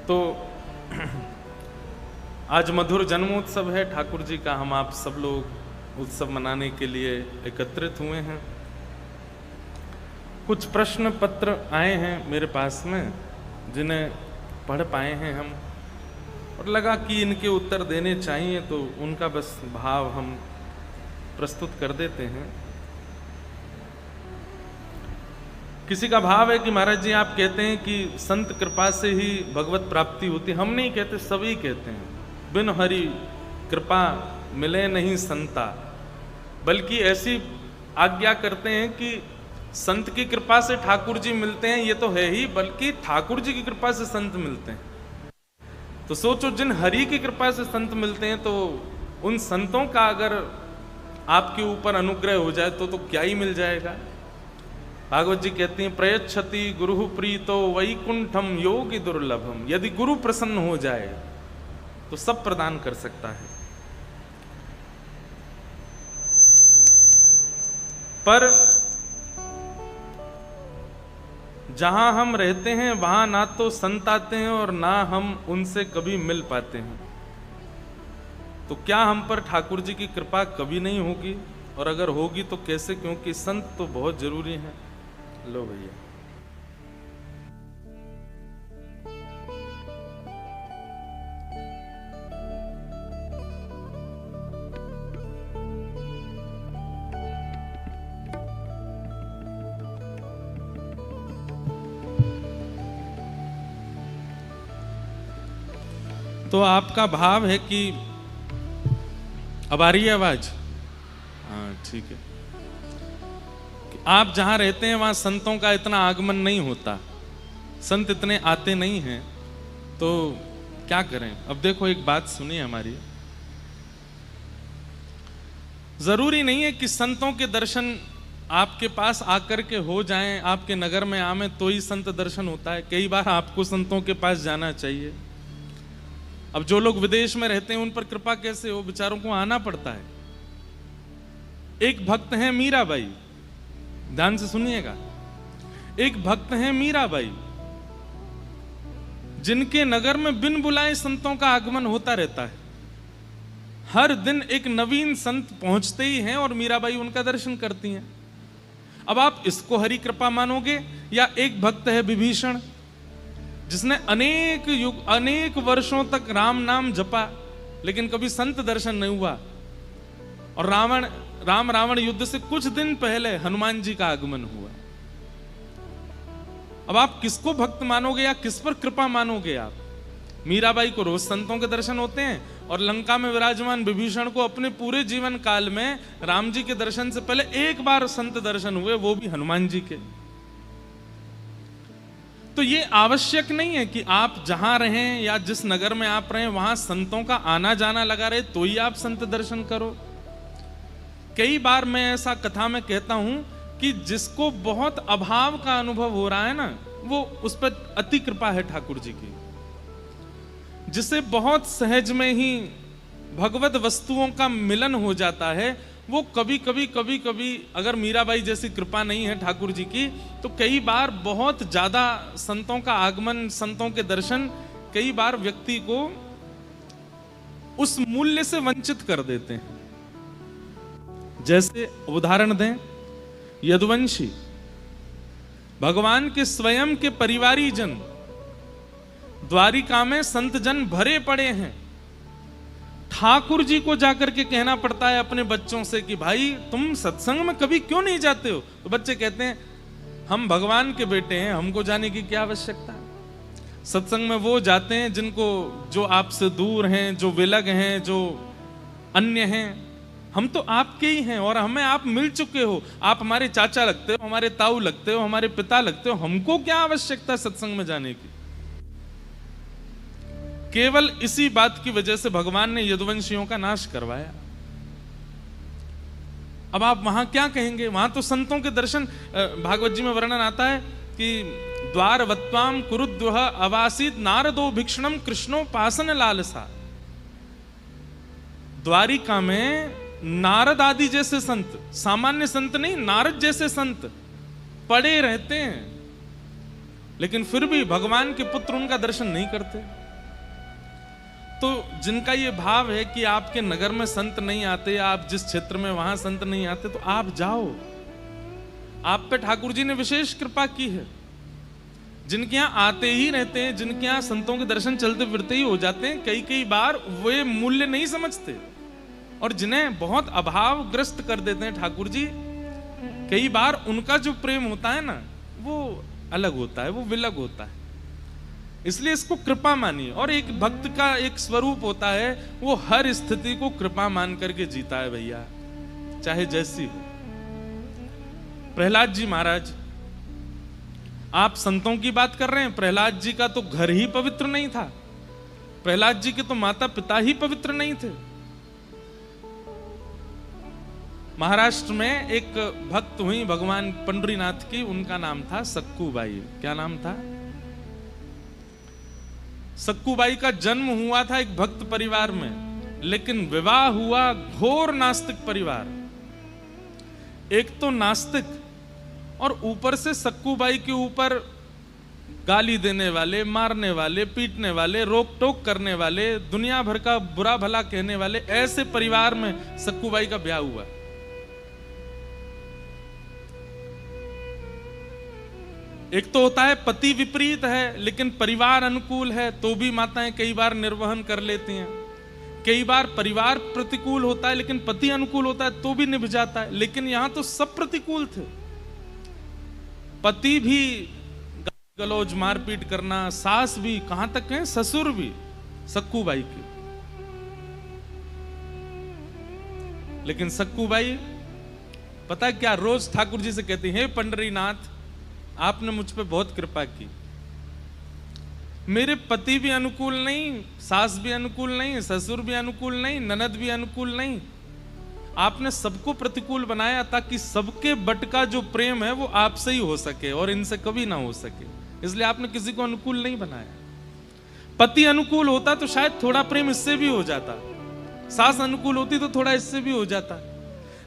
तो आज मधुर जन्मोत्सव है ठाकुर जी का। हम आप सब लोग उत्सव मनाने के लिए एकत्रित हुए हैं। कुछ प्रश्न पत्र आए हैं मेरे पास में, जिन्हें पढ़ पाए हैं हम, और लगा कि इनके उत्तर देने चाहिए, तो उनका बस भाव हम प्रस्तुत कर देते हैं। किसी का भाव है कि महाराज जी आप कहते हैं कि संत कृपा से ही भगवत प्राप्ति होती। हम नहीं कहते, सभी कहते हैं, बिन हरि कृपा मिले नहीं संता। बल्कि ऐसी आज्ञा करते हैं कि संत की कृपा से ठाकुर जी मिलते हैं, ये तो है ही, बल्कि ठाकुर जी की कृपा से संत मिलते हैं। तो सोचो, जिन हरि की कृपा से संत मिलते हैं, तो उन संतों का अगर आपके ऊपर अनुग्रह हो जाए तो क्या ही मिल जाएगा। भागवत जी कहती हैं, प्रयच्छति गुरु प्रीतो वैकुंठम योगी दुर्लभम। यदि गुरु प्रसन्न हो जाए तो सब प्रदान कर सकता है। पर जहां हम रहते हैं वहां ना तो संत आते हैं और ना हम उनसे कभी मिल पाते हैं। तो क्या हम पर ठाकुर जी की कृपा कभी नहीं होगी? और अगर होगी तो कैसे? क्योंकि संत तो बहुत जरूरी हैं। लो भैया, तो आपका भाव है कि अब आ रही है आवाज? हाँ, ठीक है। आप जहां रहते हैं वहां संतों का इतना आगमन नहीं होता, संत इतने आते नहीं हैं, तो क्या करें? अब देखो, एक बात सुनिए हमारी। जरूरी नहीं है कि संतों के दर्शन आपके पास आकर के हो जाएं, आपके नगर में आवे तो ही संत दर्शन होता है। कई बार आपको संतों के पास जाना चाहिए। अब जो लोग विदेश में रहते हैं उन पर कृपा कैसे हो? बेचारों को आना पड़ता है। एक भक्त हैं मीराबाई, ध्यान से सुनिएगा। एक भक्त हैं मीराबाई, जिनके नगर में बिन बुलाए संतों का आगमन होता रहता है। हर दिन एक नवीन संत पहुंचते ही हैं और मीराबाई उनका दर्शन करती हैं। अब आप इसको हरि कृपा मानोगे, या एक भक्त है विभीषण, जिसने अनेक युग अनेक वर्षों तक राम नाम जपा, लेकिन कभी संत दर्शन नहीं हुआ। और राम रावण युद्ध से कुछ दिन पहले हनुमान जी का आगमन हुआ। अब आप किसको भक्त मानोगे या किस पर कृपा मानोगे? आप मीराबाई को रोज संतों के दर्शन होते हैं, और लंका में विराजमान विभीषण को अपने पूरे जीवन काल में राम जी के दर्शन से पहले एक बार संत दर्शन हुए, वो भी हनुमान जी के। तो ये आवश्यक नहीं है कि आप जहां रहें या जिस नगर में आप रहें वहां संतों का आना जाना लगा रहे तो ही आप संत दर्शन करो। कई बार मैं ऐसा कथा में कहता हूं कि जिसको बहुत अभाव का अनुभव हो रहा है ना, वो उस पर अति कृपा है ठाकुर जी की। जिसे बहुत सहज में ही भगवत वस्तुओं का मिलन हो जाता है, वो कभी कभी अगर मीराबाई जैसी कृपा नहीं है ठाकुर जी की, तो कई बार बहुत ज्यादा संतों का आगमन, संतों के दर्शन कई बार व्यक्ति को उस मूल्य से वंचित कर देते हैं। जैसे उदाहरण दें, यदुवंशी भगवान के स्वयं के परिवारी जन द्वारिका में संत जन भरे पड़े हैं। ठाकुर जी को जाकर के कहना पड़ता है अपने बच्चों से कि भाई तुम सत्संग में कभी क्यों नहीं जाते हो? तो बच्चे कहते हैं हम भगवान के बेटे हैं, हमको जाने की क्या आवश्यकता है। सत्संग में वो जाते हैं जिनको, जो आपसे दूर हैं, जो विलग हैं, जो अन्य हैं। हम तो आपके ही हैं और हमें आप मिल चुके हो। आप हमारे चाचा लगते हो, हमारे ताऊ लगते हो, हमारे पिता लगते हो। हमको क्या आवश्यकता है सत्संग में जाने की? केवल इसी बात की वजह से भगवान ने यदुवंशियों का नाश करवाया। अब आप वहां क्या कहेंगे? वहां तो संतों के दर्शन, भागवत जी में वर्णन आता है कि द्वारवत्वाम कुरुद्वह अवासीत नारदो भिक्षणम कृष्णोपासन लालसा। द्वारिका में नारद आदि जैसे संत, सामान्य संत नहीं, नारद जैसे संत पड़े रहते हैं। लेकिन फिर भी भगवान के पुत्र उनका दर्शन नहीं करते। तो जिनका ये भाव है कि आपके नगर में संत नहीं आते, आप जिस क्षेत्र में वहां संत नहीं आते, तो आप जाओ। आप पे ठाकुर जी ने विशेष कृपा की है। जिनके यहाँ आते ही रहते हैं, जिनके यहाँ संतों के दर्शन चलते फिरते ही हो जाते हैं, कई कई बार वे मूल्य नहीं समझते, और जिन्हें बहुत अभावग्रस्त कर देते हैं ठाकुर जी, कई बार उनका जो प्रेम होता है ना, वो अलग होता है, वो विलग होता है। इसलिए इसको कृपा मानिए। और एक भक्त का एक स्वरूप होता है, वो हर स्थिति को कृपा मान करके जीता है भैया, चाहे जैसी हो। प्रहलाद जी महाराज, आप संतों की बात कर रहे हैं, प्रहलाद जी का तो घर ही पवित्र नहीं था, प्रहलाद जी के तो माता पिता ही पवित्र नहीं थे। महाराष्ट्र में एक भक्त हुई भगवान पंडरीनाथ की, उनका नाम था सक्कूबाई। क्या नाम था? सक्कूबाई का जन्म हुआ था एक भक्त परिवार में, लेकिन विवाह हुआ घोर नास्तिक परिवार। एक तो नास्तिक, और ऊपर से सक्कूबाई के ऊपर गाली देने वाले, मारने वाले, पीटने वाले, रोक टोक करने वाले, दुनिया भर का बुरा भला कहने वाले, ऐसे परिवार में सक्कूबाई का ब्याह हुआ। एक तो होता है पति विपरीत है लेकिन परिवार अनुकूल है, तो भी माताएं कई बार निर्वहन कर लेती हैं। कई बार परिवार प्रतिकूल होता है लेकिन पति अनुकूल होता है, तो भी निभ जाता है। लेकिन यहां तो सब प्रतिकूल थे। पति भी गलौज मारपीट करना, सास भी, कहां तक है ससुर भी सक्कूबाई की। लेकिन सक्कूबाई पता क्या रोज ठाकुर जी से कहती है, हे पंडरीनाथ, आपने मुझ पे बहुत कृपा की। मेरे पति भी अनुकूल नहीं, सास भी अनुकूल नहीं, ससुर भी अनुकूल नहीं, ननद भी अनुकूल नहीं। आपने सबको प्रतिकूल बनाया ताकि सबके बट का जो प्रेम है वो आपसे ही हो सके और इनसे कभी ना हो सके। इसलिए आपने किसी को अनुकूल नहीं बनाया। पति अनुकूल होता तो शायद थोड़ा प्रेम इससे भी हो जाता, सास अनुकूल होती तो थोड़ा इससे भी हो जाता,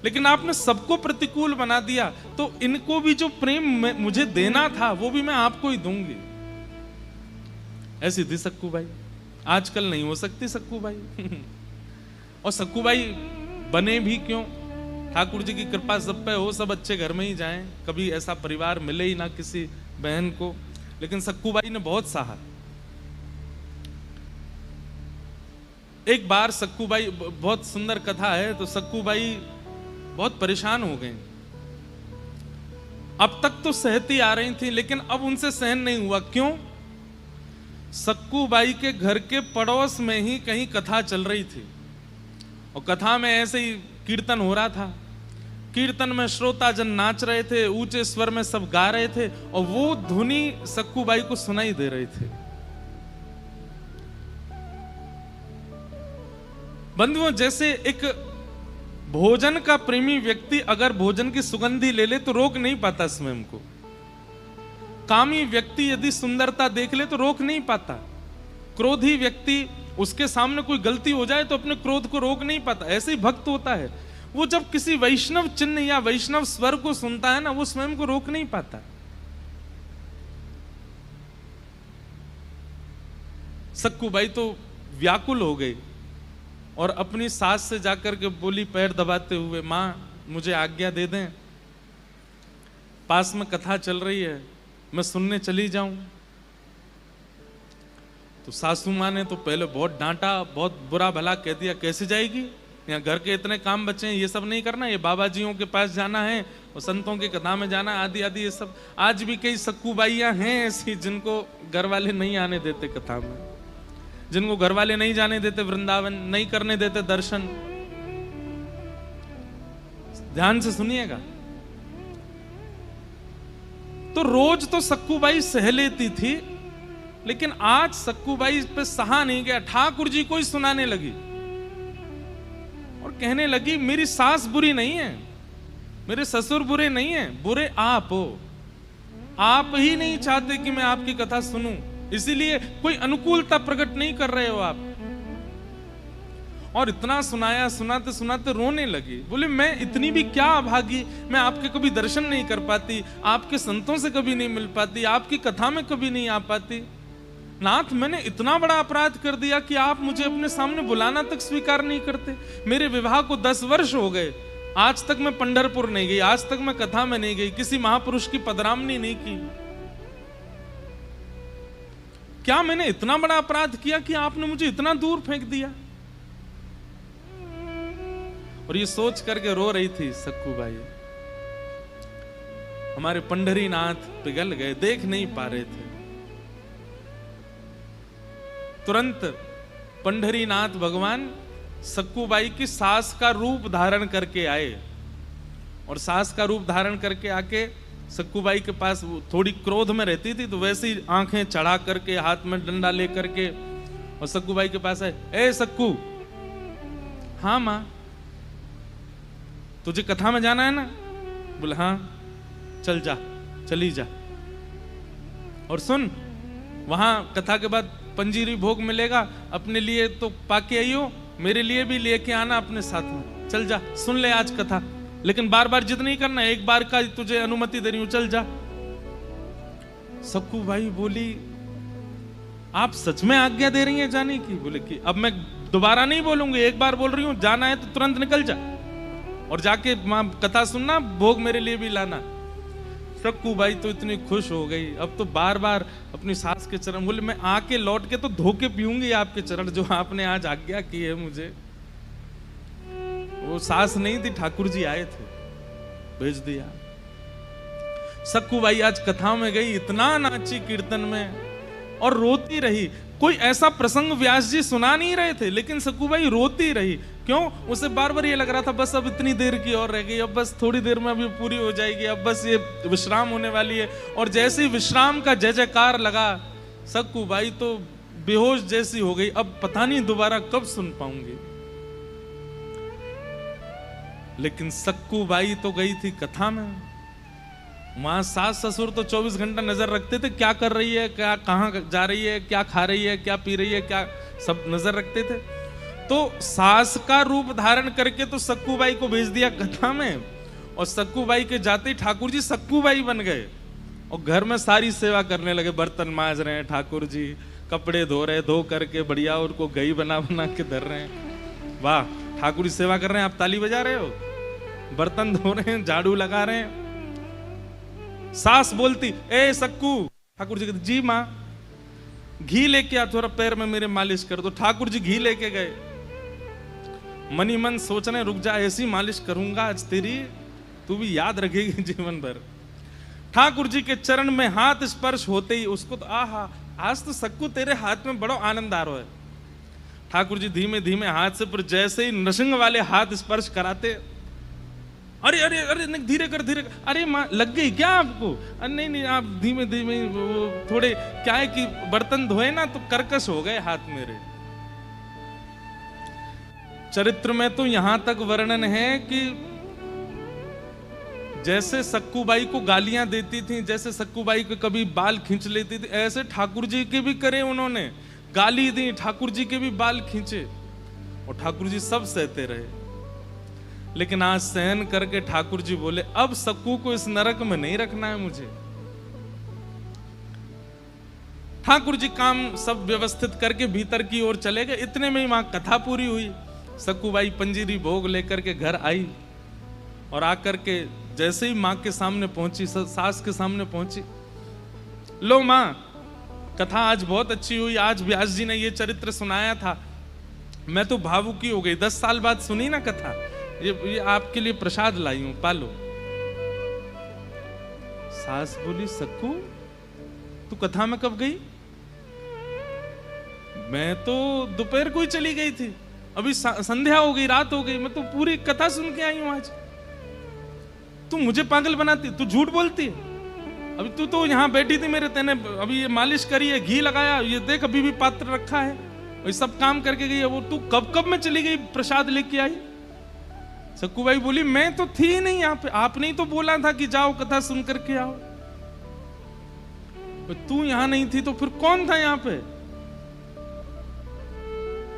लेकिन आपने सबको प्रतिकूल बना दिया, तो इनको भी जो प्रेम मुझे देना था वो भी मैं आपको ही दूंगी। ऐसी थी सक्कूबाई। आजकल नहीं हो सकती सक्कूबाई। और सक्कूबाई बने भी क्यों? ठाकुर जी की कृपा सब पे हो, सब अच्छे घर में ही जाएं, कभी ऐसा परिवार मिले ही ना किसी बहन को। लेकिन सक्कूबाई ने बहुत सहा। एक बार सक्कूबाई, बहुत सुंदर कथा है, तो सक्कूबाई बहुत परेशान हो गई। अब तक तो सहती आ रही थी लेकिन अब उनसे सहन नहीं हुआ। क्यों? सक्कूबाई के घर के पड़ोस में ही कहीं कथा चल रही थी, और कथा में ऐसे ही कीर्तन हो रहा था। कीर्तन में श्रोता जन नाच रहे थे, ऊंचे स्वर में सब गा रहे थे, और वो धुनी सक्कूबाई को सुनाई दे रही थी। बंधुओं, जैसे एक भोजन का प्रेमी व्यक्ति अगर भोजन की सुगंधी ले ले तो रोक नहीं पाता स्वयं को। कामी व्यक्ति यदि सुंदरता देख ले तो रोक नहीं पाता। क्रोधी व्यक्ति, उसके सामने कोई गलती हो जाए तो अपने क्रोध को रोक नहीं पाता। ऐसे ही भक्त होता है, वो जब किसी वैष्णव चिन्ह या वैष्णव स्वर को सुनता है ना, वो स्वयं को रोक नहीं पाता। सक्कूबाई तो व्याकुल हो गई और अपनी सास से जाकर के बोली पैर दबाते हुए, माँ मुझे आज्ञा दे दें, पास में कथा चल रही है, मैं सुनने चली जाऊं। तो सासू माँ ने तो पहले बहुत डांटा, बहुत बुरा भला कह दिया, कैसे जाएगी, यहाँ घर के इतने काम बचे हैं, ये सब नहीं करना, ये बाबा जियों के पास जाना है और संतों की कथा में जाना है, आदि आदि ये सब। आज भी कई सक्कूबाइयाँ हैं ऐसी जिनको घर वाले नहीं आने देते कथा में, जिनको घर वाले नहीं जाने देते वृंदावन, नहीं करने देते दर्शन। ध्यान से सुनिएगा। तो रोज तो सक्कूबाई सह लेती थी, लेकिन आज सक्कूबाई पे सहा नहीं गया। ठाकुर जी को ही सुनाने लगी और कहने लगी, मेरी सास बुरी नहीं है, मेरे ससुर बुरे नहीं है, बुरे आप हो। आप ही नहीं चाहते कि मैं आपकी कथा सुनूं, इसीलिए कोई अनुकूलता प्रकट नहीं कर रहे हो आप। और इतना सुनाया, सुनाते सुनाते रोने लगी। बोले मैं इतनी भी क्या अभागी, मैं आपके कभी दर्शन नहीं कर पाती, आपके संतों से कभी नहीं मिल पाती, आपकी कथा में कभी नहीं आ पाती। नाथ मैंने इतना बड़ा अपराध कर दिया कि आप मुझे अपने सामने बुलाना तक स्वीकार नहीं करते। मेरे विवाह को 10 वर्ष हो गए, आज तक मैं पंढरपुर नहीं गई, आज तक मैं कथा में नहीं गई, किसी महापुरुष की पधरामनी नहीं की। क्या मैंने इतना बड़ा अपराध किया कि आपने मुझे इतना दूर फेंक दिया? और ये सोच करके रो रही थी सक्कू बाई। हमारे पंढरीनाथ पिघल गए, देख नहीं पा रहे थे। तुरंत पंढरीनाथ भगवान सक्कूबाई की सास का रूप धारण करके आए, और सास का रूप धारण करके आके सक्कूबाई के पास, थोड़ी क्रोध में रहती थी तो वैसे ही आंखें चढ़ा करके, हाथ में डंडा लेकर के, और सक्कूबाई के पास आए। ए सक्कू, हाँ मां, तुझे कथा में जाना है ना? बोले हाँ, चल जा, चली जा। और सुन, वहां कथा के बाद पंजीरी भोग मिलेगा, अपने लिए तो पाके आई हो, मेरे लिए भी लेके आना अपने साथ में। चल जा, सुन ले आज कथा, लेकिन बार बार जिद नहीं करना, एक बार का तुझे अनुमति दे रही हूं, चल जा। सक्कू भाई बोली, आप सच में आज्ञा दे रही हैं जाने की? बोले कि अब मैं दोबारा नहीं बोलूंगी, एक बार बोल रही हूं, जाना है तो तुरंत निकल जा और जाके मां कथा सुनना, भोग मेरे लिए भी लाना। सक्कू बाई तो इतनी खुश हो गई, अब तो बार बार अपनी सास के चरण, बोले मैं आके लौट के तो धोके पीऊंगी आपके चरण, जो आपने आज आज्ञा की है मुझे। वो सास नहीं थी, ठाकुर जी आए थे, भेज दिया। सक्कू बाई आज कथा में गई, इतना नाची कीर्तन में और रोती रही। कोई ऐसा प्रसंग व्यास जी सुना नहीं रहे थे, लेकिन सक्कू बाई रोती रही। क्यों? उसे बार बार ये लग रहा था बस अब इतनी देर की और रह गई, अब बस थोड़ी देर में अभी पूरी हो जाएगी, अब बस ये विश्राम होने वाली है। और जैसे ही विश्राम का जय जयकार लगा, सक्कू बाई तो बेहोश जैसी हो गई, अब पता नहीं दोबारा कब सुन पाऊंगी। लेकिन सक्कू बाई तो गई थी कथा में, वहां सास ससुर तो 24 घंटा नजर रखते थे, क्या कर रही है, क्या कहां जा रही है, क्या खा रही है, क्या पी रही है, क्या सब नजर रखते थे। तो सास का रूप धारण करके तो सक्कू बाई को भेज दिया कथा में, और सक्कू बाई के जाते ही ठाकुर जी सक्कू बाई बन गए और घर में सारी सेवा करने लगे। बर्तन मांज रहे हैं ठाकुर जी, कपड़े धो रहे, धो करके बढ़िया उनको गई बना बना के धर रहे हैं। वाह, ठाकुर जी सेवा कर रहे हैं, आप ताली बजा रहे हो, बर्तन धो रहे हैं, झाड़ू लगा रहे हैं। सास बोलती, ए सक्कू, ठाकुर जी कहते जी मां, घी लेके आ, थोड़ा पैर में मेरे मालिश कर दो। ठाकुर जी घी लेके गए, मनी मन सोचने, रुक जा, ऐसी मालिश करूंगा आज तेरी, तू भी याद रखेगी जीवन भर। ठाकुर जी के चरण में हाथ स्पर्श होते ही उसको तो आहा, आज तो सक्कू तेरे हाथ में बड़ो आनंद आ रहा है। ठाकुर जी धीमे धीमे हाथ से, पर जैसे ही नृसिंह वाले हाथ स्पर्श कराते, अरे अरे अरे धीरे कर, धीरे कर, अरे मां लग गई क्या आपको? अरे नहीं नहीं, आप धीमे धीमे, वो थोड़े क्या है कि बर्तन धोए ना तो कर्कश हो गए हाथ मेरे। चरित्र में तो यहां तक वर्णन है कि जैसे सक्कूबाई को गालियां देती थी, जैसे सक्कूबाई को कभी बाल खींच लेती थी, ऐसे ठाकुर जी के भी करे उन्होंने, गाली दी, ठाकुर जी के भी बाल खींचे, और ठाकुर जी सब सहते रहे। लेकिन आज सहन करके ठाकुर जी बोले, अब सक्कू को इस नरक में नहीं रखना है मुझे। ठाकुर जी काम सब व्यवस्थित करके भीतर की ओर चले गए। इतने में ही वहां कथा पूरी हुई। सक्कूबाई पंजीरी भोग लेकर के घर आई, और आकर के जैसे ही मां के सामने पहुंची, सास के सामने पहुंची, लो मां, कथा आज बहुत अच्छी हुई, आज व्यास जी ने ये चरित्र सुनाया था, मैं तो भावुकी हो गई, 10 साल बाद सुनी ना कथा, ये आपके लिए प्रसाद लाई हूं, पालो। सास बोली, सक्कू तू कथा में कब गई? मैं तो दोपहर को ही चली गई थी, अभी संध्या हो गई, रात हो गई, मैं तो पूरी कथा सुन के आई हूं आज। तू मुझे पागल बनाती, तू झूठ बोलती है। अभी तू तो यहाँ बैठी थी मेरे, तेने अभी ये मालिश करी है, घी लगाया, ये देख अभी भी पात्र रखा है, ये सब काम करके गई है वो, तू कब कब में चली गई प्रसाद लेके आई? सक्कूबाई बोली, मैं तो थी नहीं यहाँ पे, आपने ही तो बोला था कि जाओ कथा सुन करके आओ। तू यहाँ नहीं थी तो फिर कौन था यहाँ पे?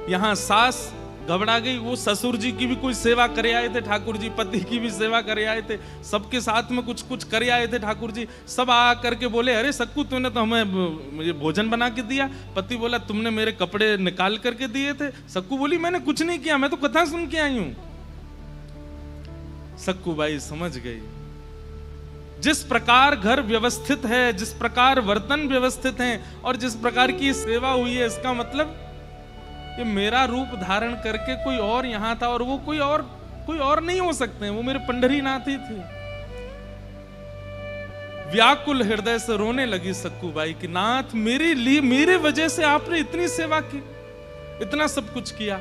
यहाँ सास घबरा गई। वो ससुर जी की भी कोई सेवा करे आए थे ठाकुर जी, पति की भी सेवा करे आए थे, सबके साथ में कुछ कुछ करे आए थे ठाकुर जी। सब आ करके बोले, अरे सक्कू तूने तो हमें मुझे भोजन बना के दिया। पति बोला, तुमने मेरे कपड़े निकाल करके दिए थे। सक्कू बोली, मैंने कुछ नहीं किया, मैं तो कथा सुन के आई हूं। सक्कू बाई समझ गई, जिस प्रकार घर व्यवस्थित है, जिस प्रकार बर्तन व्यवस्थित हैं और जिस प्रकार की सेवा हुई है, इसका मतलब कि मेरा रूप धारण करके कोई और यहां था और वो कोई और नहीं हो सकते हैं, वो मेरे पंढरीनाथ ही थे। व्याकुल हृदय से रोने लगी सक्कू बाई कि नाथ, मेरे लिए, मेरे वजह से आपने इतनी सेवा की, इतना सब कुछ किया।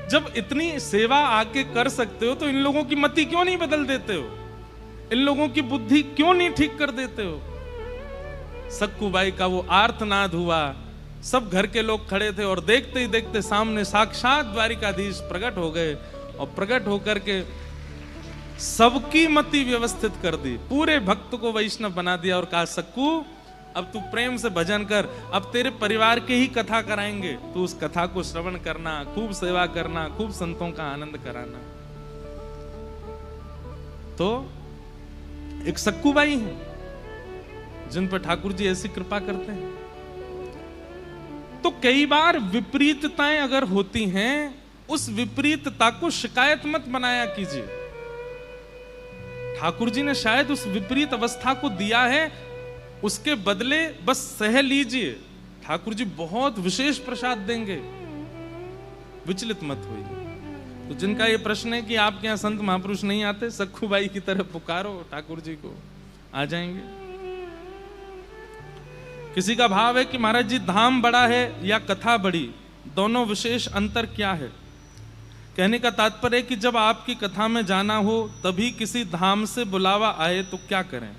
जब इतनी सेवा आके कर सकते हो तो इन लोगों की मति क्यों नहीं बदल देते हो, इन लोगों की बुद्धि क्यों नहीं ठीक कर देते हो। सक्कू बाई का वो आर्तनाद हुआ। सब घर के लोग खड़े थे और देखते ही देखते सामने साक्षात द्वारिकाधीश प्रकट हो गए और प्रकट होकर के सबकी मति व्यवस्थित कर दी, पूरे भक्त को वैष्णव बना दिया और कहा, सक्कू अब तू प्रेम से भजन कर, अब तेरे परिवार के ही कथा कराएंगे, तू उस कथा को श्रवण करना, खूब सेवा करना, खूब संतों का आनंद कराना। तो एक सक्कू बाई है जिन पर ठाकुर जी ऐसी कृपा करते हैं। तो कई बार विपरीतताएं अगर होती हैं, उस विपरीतता को शिकायत मत बनाया कीजिए। ठाकुर जी ने शायद उस विपरीत अवस्था को दिया है, उसके बदले बस सह लीजिए, ठाकुर जी बहुत विशेष प्रसाद देंगे, विचलित मत होइए। तो जिनका ये प्रश्न है कि आपके यहां संत महापुरुष नहीं आते, सक्कू बाई की तरफ पुकारो, ठाकुर जी को आ जाएंगे। किसी का भाव है कि महाराज जी धाम बड़ा है या कथा बड़ी, दोनों विशेष अंतर क्या है। कहने का तात्पर्य है कि जब आपकी कथा में जाना हो तभी किसी धाम से बुलावा आए तो क्या करें।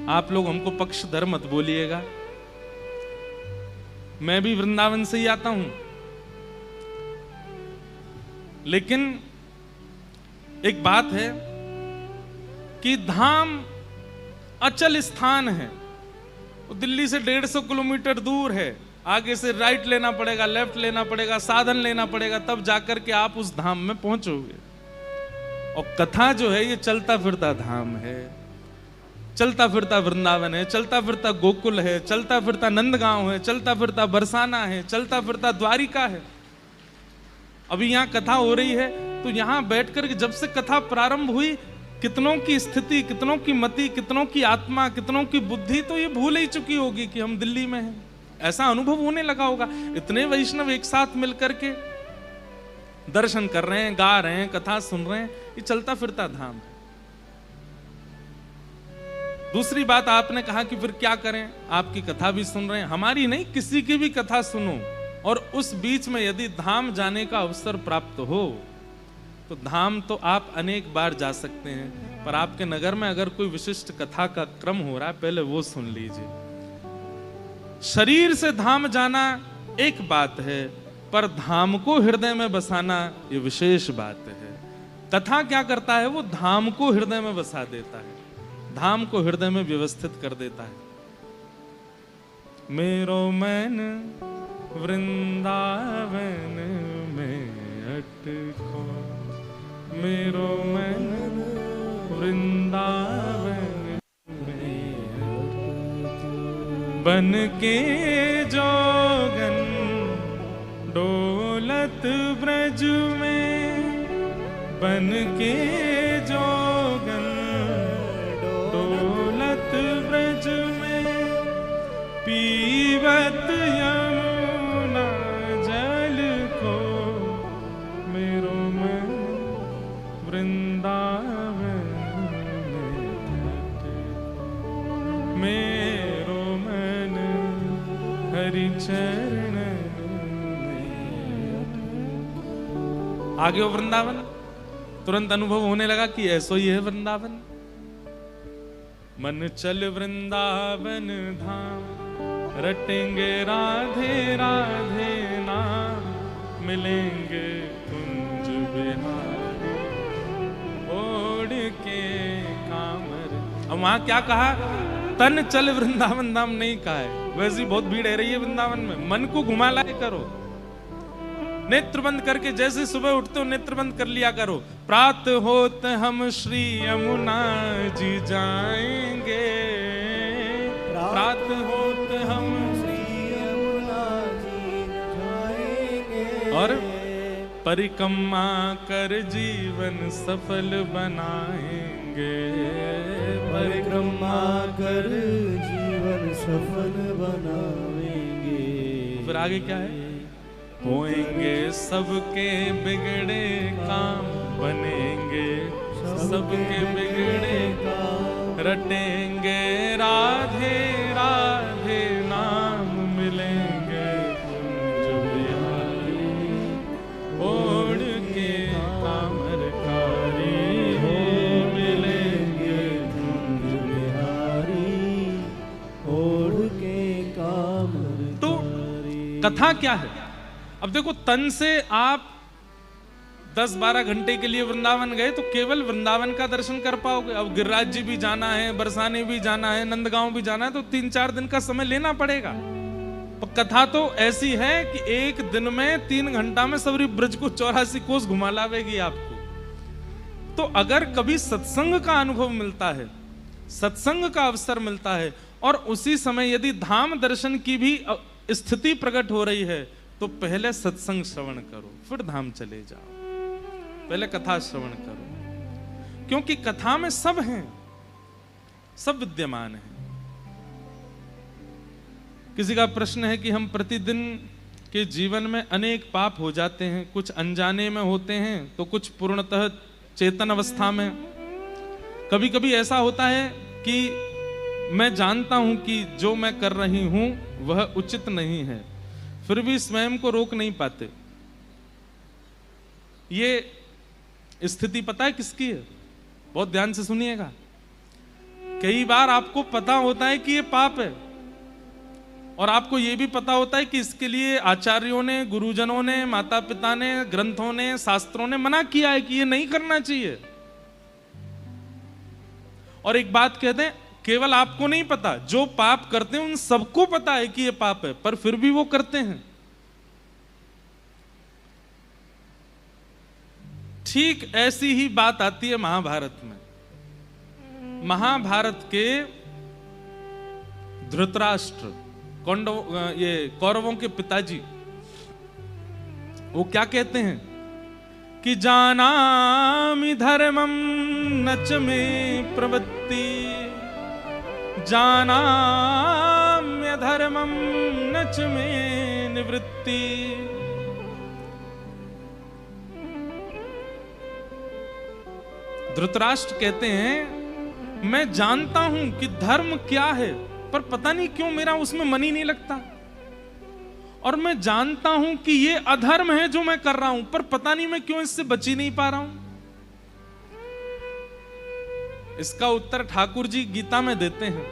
आप लोग हमको पक्षधर मत बोलिएगा, मैं भी वृंदावन से ही आता हूं, लेकिन एक बात है कि धाम अचल स्थान है। वो दिल्ली से 150 किलोमीटर दूर है, आगे से राइट लेना पड़ेगा, लेफ्ट लेना पड़ेगा, साधन लेना पड़ेगा, तब जाकर के आप उस धाम में पहुंचोगे। और कथा जो है ये चलता फिरता धाम है, चलता फिरता वृंदावन है, चलता फिरता गोकुल है, चलता फिरता नंदगांव है, चलता फिरता बरसाना है, चलता फिरता द्वारिका है। अभी यहाँ कथा हो रही है तो यहाँ बैठकर जब से कथा प्रारंभ हुई, कितनों की स्थिति, कितनों की मति, कितनों की आत्मा, कितनों की बुद्धि तो ये भूल ही चुकी होगी कि हम दिल्ली में हैं। ऐसा अनुभव होने लगा होगा। इतने वैष्णव एक साथ मिलकर के दर्शन कर रहे हैं, गा रहे हैं, कथा सुन रहे हैं, ये चलता फिरता धाम है। दूसरी बात आपने कहा कि फिर क्या करें, आपकी कथा भी सुन रहे हैं, हमारी नहीं, किसी की भी कथा सुनो, और उस बीच में यदि धाम जाने का अवसर प्राप्त हो तो धाम तो आप अनेक बार जा सकते हैं, पर आपके नगर में अगर कोई विशिष्ट कथा का क्रम हो रहा है, पहले वो सुन लीजिए। शरीर से धाम जाना एक बात है, पर धाम को हृदय में बसाना ये विशेष बात है। कथा क्या करता है, वो धाम को हृदय में बसा देता है, धाम को हृदय में व्यवस्थित कर देता है। मेरो मन वृंदावन में अटको, मेरो मन वृंदावन में बन के जोगन डोलत ब्रज में, बन के जोगन डोलत ब्रज में, पीवत यमुना जल को, मेरो मन वृंदावन में, मेरो मन हरि चरण में। आगे हो वृंदावन, तुरंत अनुभव होने लगा कि ऐसा ही है वृंदावन। मन चल वृंदावन धाम, रटेंगे राधे राधे नाम, मिलेंगे कुंज बिहारी ओढ़ के कामर। अब वहां क्या कहा, तन चल वृंदावन धाम नहीं कहा है, वैसी बहुत भीड़ है रही है वृंदावन में, मन को घुमा लाए करो। नेत्र बंद करके जैसे सुबह उठते हो नेत्र बंद कर लिया करो। प्रात होत हम श्री यमुना जी जाएंगे, प्रात होत हम श्री यमुना जी जाएंगे, और परिक्रमा कर जीवन सफल बनाएंगे, परिक्रमा कर जीवन सफल बनाएंगे। फिर आगे क्या है? होएंगे सबके बिगड़े काम बनेंगे, सबके बिगड़े काम रटेंगे, राधे राधे नाम मिलेंगे, जो बिहारी ओढ़ के कामर कारी मिलेंगे, जो बिहारी ओढ़ के कामर। तो कथा क्या है? अब देखो, तन से आप 10-12 घंटे के लिए वृंदावन गए तो केवल वृंदावन का दर्शन कर पाओगे। अब गिरिराज जी भी जाना है, बरसाने भी जाना है, नंदगांव भी जाना है, तो 3-4 दिन का समय लेना पड़ेगा। तो कथा तो ऐसी है कि एक दिन में 3 घंटा में सबरी ब्रज को 84 कोस घुमा लावेगी आपको। तो अगर कभी सत्संग का अनुभव मिलता है, सत्संग का अवसर मिलता है, और उसी समय यदि धाम दर्शन की भी स्थिति प्रकट हो रही है, तो पहले सत्संग श्रवण करो, फिर धाम चले जाओ। पहले कथा श्रवण करो, क्योंकि कथा में सब हैं, सब विद्यमान हैं। किसी का प्रश्न है कि हम प्रतिदिन के जीवन में अनेक पाप हो जाते हैं, कुछ अनजाने में होते हैं तो कुछ पूर्णतः चेतन अवस्था में। कभी कभी ऐसा होता है कि मैं जानता हूं कि जो मैं कर रही हूं वह उचित नहीं है, फिर भी स्वयं को रोक नहीं पाते। ये स्थिति पता है किसकी है? बहुत ध्यान से सुनिएगा। कई बार आपको पता होता है कि ये पाप है, और आपको ये भी पता होता है कि इसके लिए आचार्यों ने, गुरुजनों ने, माता पिता ने, ग्रंथों ने, शास्त्रों ने मना किया है कि ये नहीं करना चाहिए। और एक बात कहते हैं, केवल आपको नहीं पता, जो पाप करते हैं उन सबको पता है कि ये पाप है, पर फिर भी वो करते हैं। ठीक ऐसी ही बात आती है महाभारत में। महाभारत के धृतराष्ट्र, कौरवों के पिताजी, वो क्या कहते हैं कि जानामि धर्मं नच में प्रवृत्ति, जानाम्य धर्मं नच में निवृत्ति। धृतराष्ट्र कहते हैं, मैं जानता हूं कि धर्म क्या है, पर पता नहीं क्यों मेरा उसमें मन ही नहीं लगता। और मैं जानता हूं कि ये अधर्म है जो मैं कर रहा हूं, पर पता नहीं मैं क्यों इससे बच ही नहीं पा रहा हूं। इसका उत्तर ठाकुर जी गीता में देते हैं,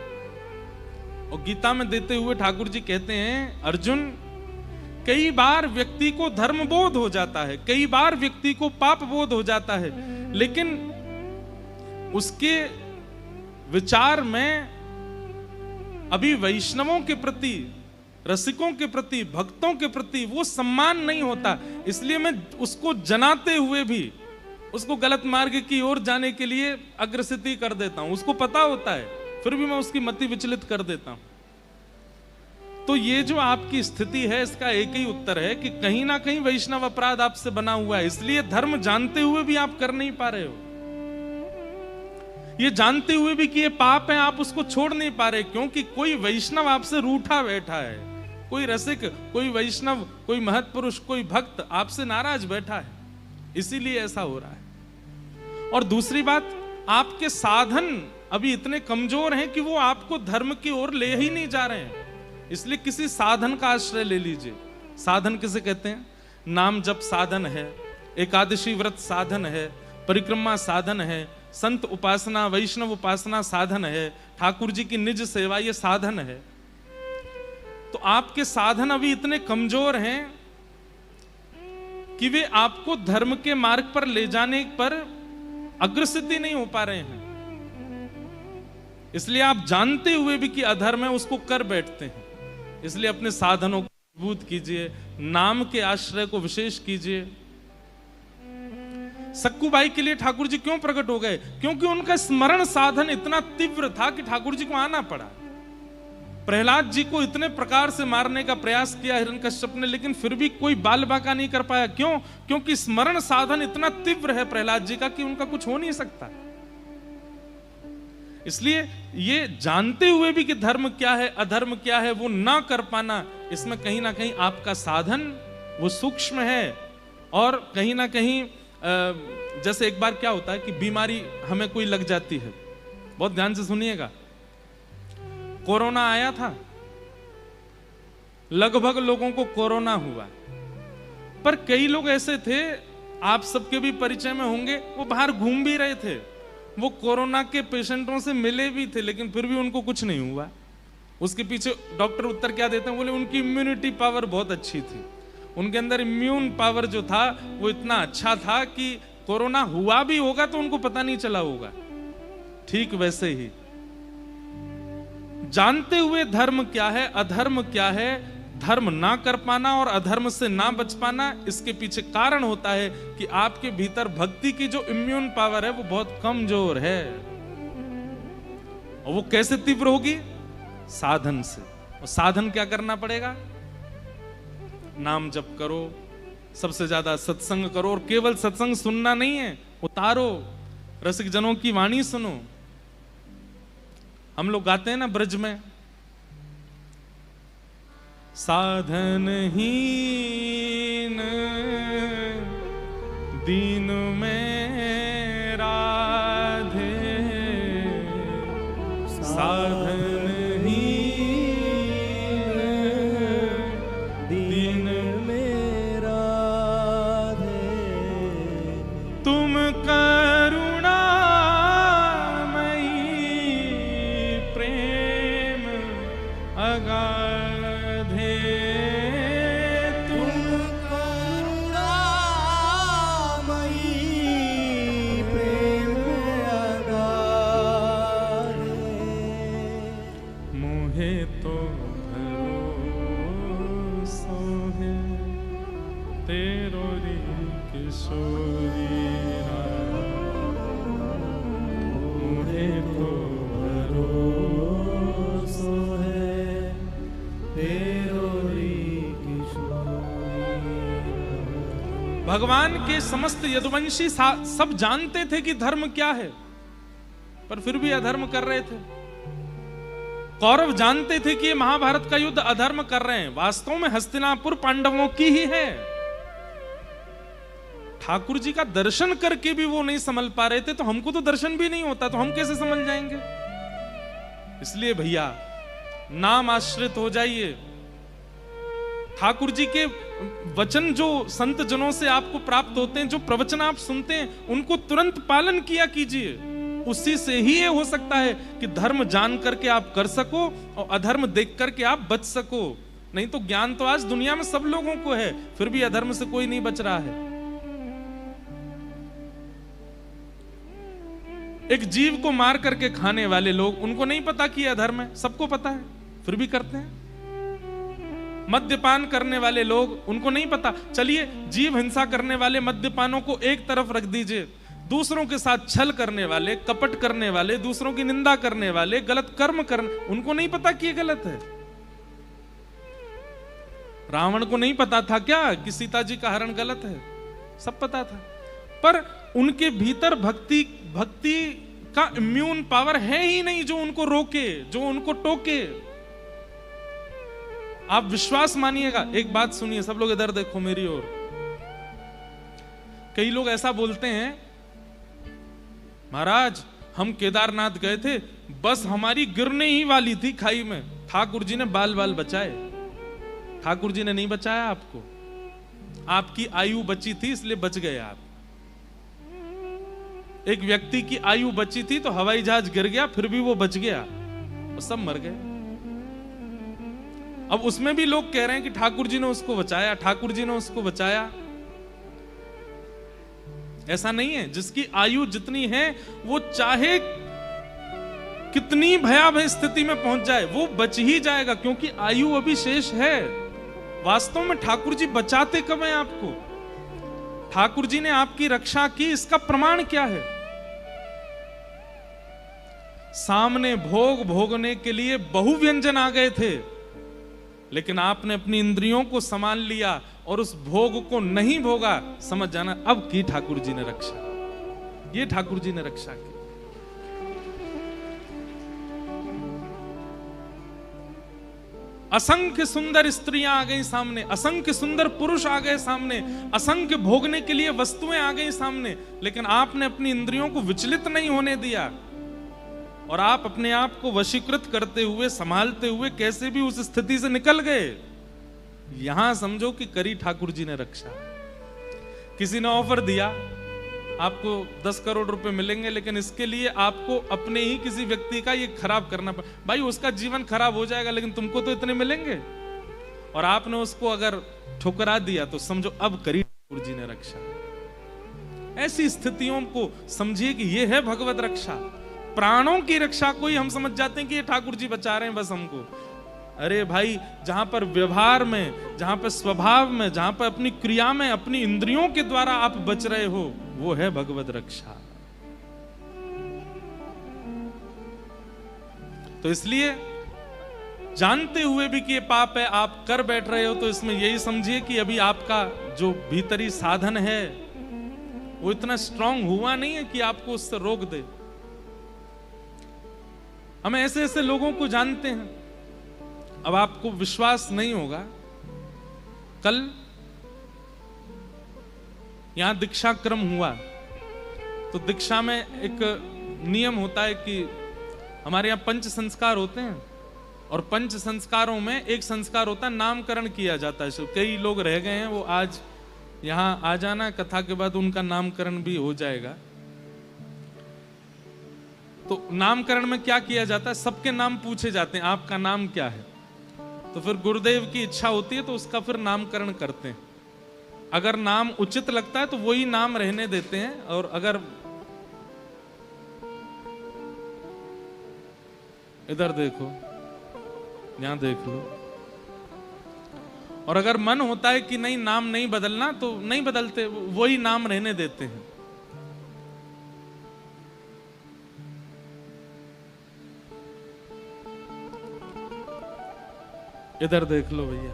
और गीता में देते हुए ठाकुर जी कहते हैं, अर्जुन, कई बार व्यक्ति को धर्म बोध हो जाता है, कई बार व्यक्ति को पाप बोध हो जाता है, लेकिन उसके विचार में अभी वैष्णवों के प्रति, रसिकों के प्रति, भक्तों के प्रति वो सम्मान नहीं होता। इसलिए मैं उसको जनाते हुए भी उसको गलत मार्ग की ओर जाने के लिए अग्रसित कर देता हूं। उसको पता होता है, फिर भी मैं उसकी मति विचलित कर देता हूं। तो ये जो आपकी स्थिति है, इसका एक ही उत्तर है कि कहीं ना कहीं वैष्णव अपराध आपसे बना हुआ है। इसलिए धर्म जानते हुए भी आप कर नहीं पा रहे हो, ये जानते हुए भी कि ये पाप है, आप उसको छोड़ नहीं पा रहे, क्योंकि कोई वैष्णव आपसे रूठा बैठा है, कोई रसिक, कोई वैष्णव, कोई महत्पुरुष, कोई भक्त आपसे नाराज बैठा है, इसीलिए ऐसा हो रहा है। और दूसरी बात, आपके साधन अभी इतने कमजोर हैं कि वो आपको धर्म की ओर ले ही नहीं जा रहे हैं। इसलिए किसी साधन का आश्रय ले लीजिए। साधन किसे कहते हैं? नाम जप साधन है, एकादशी व्रत साधन है, परिक्रमा साधन है, संत उपासना, वैष्णव उपासना साधन है, ठाकुर जी की निज सेवा ये साधन है। तो आपके साधन अभी इतने कमजोर हैं कि वे आपको धर्म के मार्ग पर ले जाने पर अग्रसित नहीं हो पा रहे हैं। इसलिए आप जानते हुए भी कि अधर्म है, उसको कर बैठते हैं। इसलिए अपने साधनों मजबूत कीजिए, नाम के आश्रय को विशेष कीजिए। सक्कूबाई के लिए ठाकुर जी क्यों प्रकट हो गए? क्योंकि उनका स्मरण साधन इतना तीव्र था कि ठाकुर जी को आना पड़ा। प्रहलाद जी को इतने प्रकार से मारने का प्रयास किया हिरण्यकश्यप ने, लेकिन फिर भी कोई बाल बांका नहीं कर पाया। क्यों? क्योंकि स्मरण साधन इतना तीव्र है प्रहलाद जी का कि उनका कुछ हो नहीं सकता। इसलिए ये जानते हुए भी कि धर्म क्या है अधर्म क्या है वो ना कर पाना, इसमें कहीं ना कहीं आपका साधन वो सूक्ष्म है। और कहीं ना कहीं जैसे एक बार क्या होता है कि बीमारी हमें कोई लग जाती है, बहुत ध्यान से सुनिएगा। कोरोना आया था, लगभग लोगों को कोरोना हुआ, पर कई लोग ऐसे थे, आप सबके भी परिचय में होंगे, वो बाहर घूम भी रहे थे, वो कोरोना के पेशेंटों से मिले भी थे, लेकिन फिर भी उनको कुछ नहीं हुआ। उसके पीछे डॉक्टर उत्तर क्या देते हैं? बोले उनकी इम्यूनिटी पावर बहुत अच्छी थी, उनके अंदर इम्यून पावर जो था वो इतना अच्छा था कि कोरोना हुआ भी होगा तो उनको पता नहीं चला होगा। ठीक वैसे ही जानते हुए धर्म क्या है अधर्म क्या है, धर्म ना कर पाना और अधर्म से ना बच पाना, इसके पीछे कारण होता है कि आपके भीतर भक्ति की जो इम्यून पावर है वो बहुत कमजोर है। और वो कैसे तीव्र होगी? साधन से। और साधन क्या करना पड़ेगा? नाम जप करो, सबसे ज्यादा सत्संग करो, और केवल सत्संग सुनना नहीं है, उतारो, रसिक जनों की वाणी सुनो। हम लोग गाते हैं ना ब्रज में, साधन हीन दीन में राधे, साधन हीन दीन में राधे, तुम करुणा अगाधे, तुम करुणामयी प्रेम अगाधे, मोहे तो भरोसा है तेरो री किशोरी, मोहे तो भरोसा है भगवान के समस्त यदुवंशी सब जानते थे कि धर्म क्या है, पर फिर भी अधर्म कर रहे थे। कौरव जानते थे कि ये महाभारत का युद्ध अधर्म कर रहे हैं, वास्तव में हस्तिनापुर पांडवों की ही है। ठाकुर जी का दर्शन करके भी वो नहीं समझ पा रहे थे, तो हमको तो दर्शन भी नहीं होता, तो हम कैसे समझ जाएंगे? इसलिए भैया नाम आश्रित हो जाइए। ठाकुर जी के वचन जो संत जनों से आपको प्राप्त होते हैं, जो प्रवचन आप सुनते हैं, उनको तुरंत पालन किया कीजिए। उसी से ही ये हो सकता है कि धर्म जान करके आप कर सको और अधर्म देख करके आप बच सको। नहीं तो ज्ञान तो आज दुनिया में सब लोगों को है, फिर भी अधर्म से कोई नहीं बच रहा है। एक जीव को मार करके खाने वाले लोग, उनको नहीं पता कि यह अधर्म है, सबको पता है, फिर भी करते हैं। मद्यपान करने वाले लोग, उनको नहीं पता, चलिए जीव हिंसा करने वाले मद्यपानों को एक तरफ रख दीजिए, दूसरों के साथ छल करने वाले, कपट करने वाले, दूसरों की निंदा करने वाले, गलत कर्म करने, उनको नहीं पता कि ये गलत है। रावण को नहीं पता था क्या कि सीता जी का हरण गलत है? सब पता था, पर उनके भीतर भक्ति का इम्यून पावर है ही नहीं जो उनको रोके, जो उनको टोके। आप विश्वास मानिएगा, एक बात सुनिए, सब लोग इधर देखो मेरी ओर। कई लोग ऐसा बोलते हैं, महाराज हम केदारनाथ गए थे, बस हमारी गिरने ही वाली थी खाई में, ठाकुर जी ने बाल बाल बचाए। ठाकुर जी ने नहीं बचाया आपको, आपकी आयु बची थी इसलिए बच गए आप। एक व्यक्ति की आयु बची थी तो हवाई जहाज गिर गया, फिर भी वो बच गया और सब मर गए। अब उसमें भी लोग कह रहे हैं कि ठाकुर जी ने उसको बचाया, ठाकुर जी ने उसको बचाया। ऐसा नहीं है, जिसकी आयु जितनी है वो चाहे कितनी भयावह स्थिति में पहुंच जाए वो बच ही जाएगा, क्योंकि आयु अभी शेष है। वास्तव में ठाकुर जी बचाते कब हैं आपको? ठाकुर जी ने आपकी रक्षा की, इसका प्रमाण क्या है? सामने भोग भोगने के लिए बहु व्यंजन आ गए थे, लेकिन आपने अपनी इंद्रियों को संभाल लिया और उस भोग को नहीं भोगा। समझ जाना, अब की ठाकुर जी ने रक्षा, ये ठाकुर जी ने रक्षा की। असंख्य सुंदर स्त्रियां आ गई सामने, असंख्य सुंदर पुरुष आ गए सामने, असंख्य भोगने के लिए वस्तुएं आ गई सामने, लेकिन आपने अपनी इंद्रियों को विचलित नहीं होने दिया और आप अपने आप को वशीकृत करते हुए, संभालते हुए कैसे भी उस स्थिति से निकल गए। यहां समझो कि करी ठाकुर जी ने रक्षा। किसी ने ऑफर दिया आपको 10 करोड़ रुपए मिलेंगे, लेकिन इसके लिए आपको अपने ही किसी व्यक्ति का ये खराब करना पड़ा। भाई उसका जीवन खराब हो जाएगा, लेकिन तुमको तो इतने मिलेंगे। और आपने उसको अगर ठुकरा दिया तो समझो अब करी ठाकुर जी ने रक्षा। ऐसी स्थितियों को समझिए कि ये है भगवत रक्षा। प्राणों की रक्षा को ही हम समझ जाते हैं कि ये ठाकुर जी बचा रहे हैं बस हमको। अरे भाई, जहां पर व्यवहार में, जहां पर स्वभाव में, जहां पर अपनी क्रिया में, अपनी इंद्रियों के द्वारा आप बच रहे हो, वो है भगवत रक्षा। तो इसलिए जानते हुए भी कि ये पाप है, आप कर बैठ रहे हो, तो इसमें यही समझिए कि अभी आपका जो भीतरी साधन है वो इतना स्ट्रांग हुआ नहीं है कि आपको उससे रोक दे। हम ऐसे ऐसे लोगों को जानते हैं, अब आपको विश्वास नहीं होगा, कल यहां दीक्षा क्रम हुआ तो दीक्षा में एक नियम होता है कि हमारे यहां पंच संस्कार होते हैं, और पंच संस्कारों में एक संस्कार होता है नामकरण किया जाता है। कई लोग रह गए हैं, वो आज यहां आ जाना, कथा के बाद उनका नामकरण भी हो जाएगा। तो नामकरण में क्या किया जाता है, सबके नाम पूछे जाते हैं, आपका नाम क्या है। तो फिर गुरुदेव की इच्छा होती है तो उसका फिर नामकरण करते हैं। अगर नाम उचित लगता है तो वही नाम रहने देते हैं, और अगर इधर देखो, यहां देख लो, और अगर मन होता है कि नहीं नाम नहीं बदलना तो नहीं बदलते, वही नाम रहने देते हैं। इधर देख लो भैया।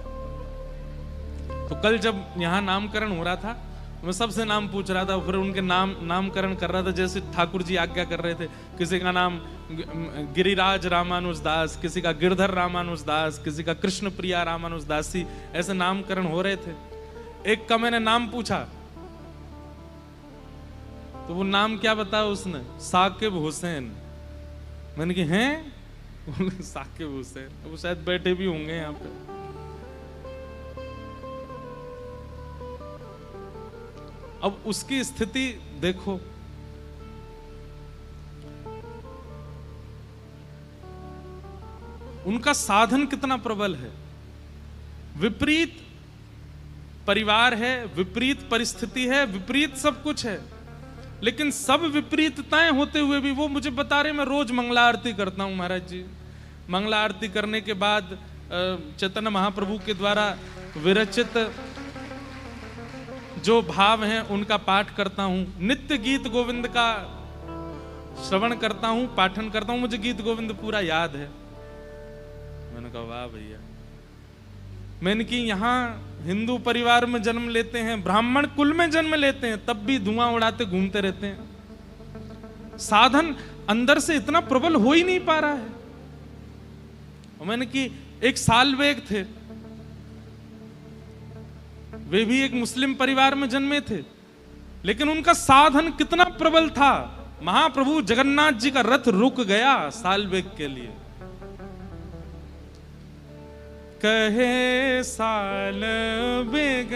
तो कल जब यहां नामकरण हो रहा था, मैं सबसे नाम पूछ रहा था, फिर उनके नामकरण कर रहा था जैसे ठाकुर जी आज्ञा कर रहे थे। किसी का नाम गिरिराज रामानुज दास, किसी का गिरधर रामानुज दास, किसी का कृष्ण प्रिया रामानुज दासी, ऐसे नामकरण हो रहे थे। एक का मैंने नाम पूछा तो वो नाम क्या बताया उसने, साकिब हुसैन। मैंने कहा हैं साकिब हुसैन, वो शायद बैठे भी होंगे यहाँ पे। अब उसकी स्थिति देखो, उनका साधन कितना प्रबल है। विपरीत परिवार है, विपरीत परिस्थिति है, विपरीत सब कुछ है, लेकिन सब विपरीतताएं होते हुए भी वो मुझे बता रहे, मैं रोज मंगला आरती करता हूं महाराज जी। मंगला आरती करने के बाद चैतन्य महाप्रभु के द्वारा विरचित जो भाव हैं उनका पाठ करता हूं, नित्य गीत गोविंद का श्रवण करता हूं, पाठन करता हूं, मुझे गीत गोविंद पूरा याद है। मैंने कहा वाह भैया। मैंने कि यहाँ हिंदू परिवार में जन्म लेते हैं, ब्राह्मण कुल में जन्म लेते हैं, तब भी धुआं उड़ाते घूमते रहते हैं। साधन अंदर से इतना प्रबल हो ही नहीं पा रहा है। और मैंने कि एक साल्वेग थे, वे भी एक मुस्लिम परिवार में जन्मे थे, लेकिन उनका साधन कितना प्रबल था। महाप्रभु जगन्नाथ जी का रथ रुक गया साल्वेग के लिए। कहे साल्वेग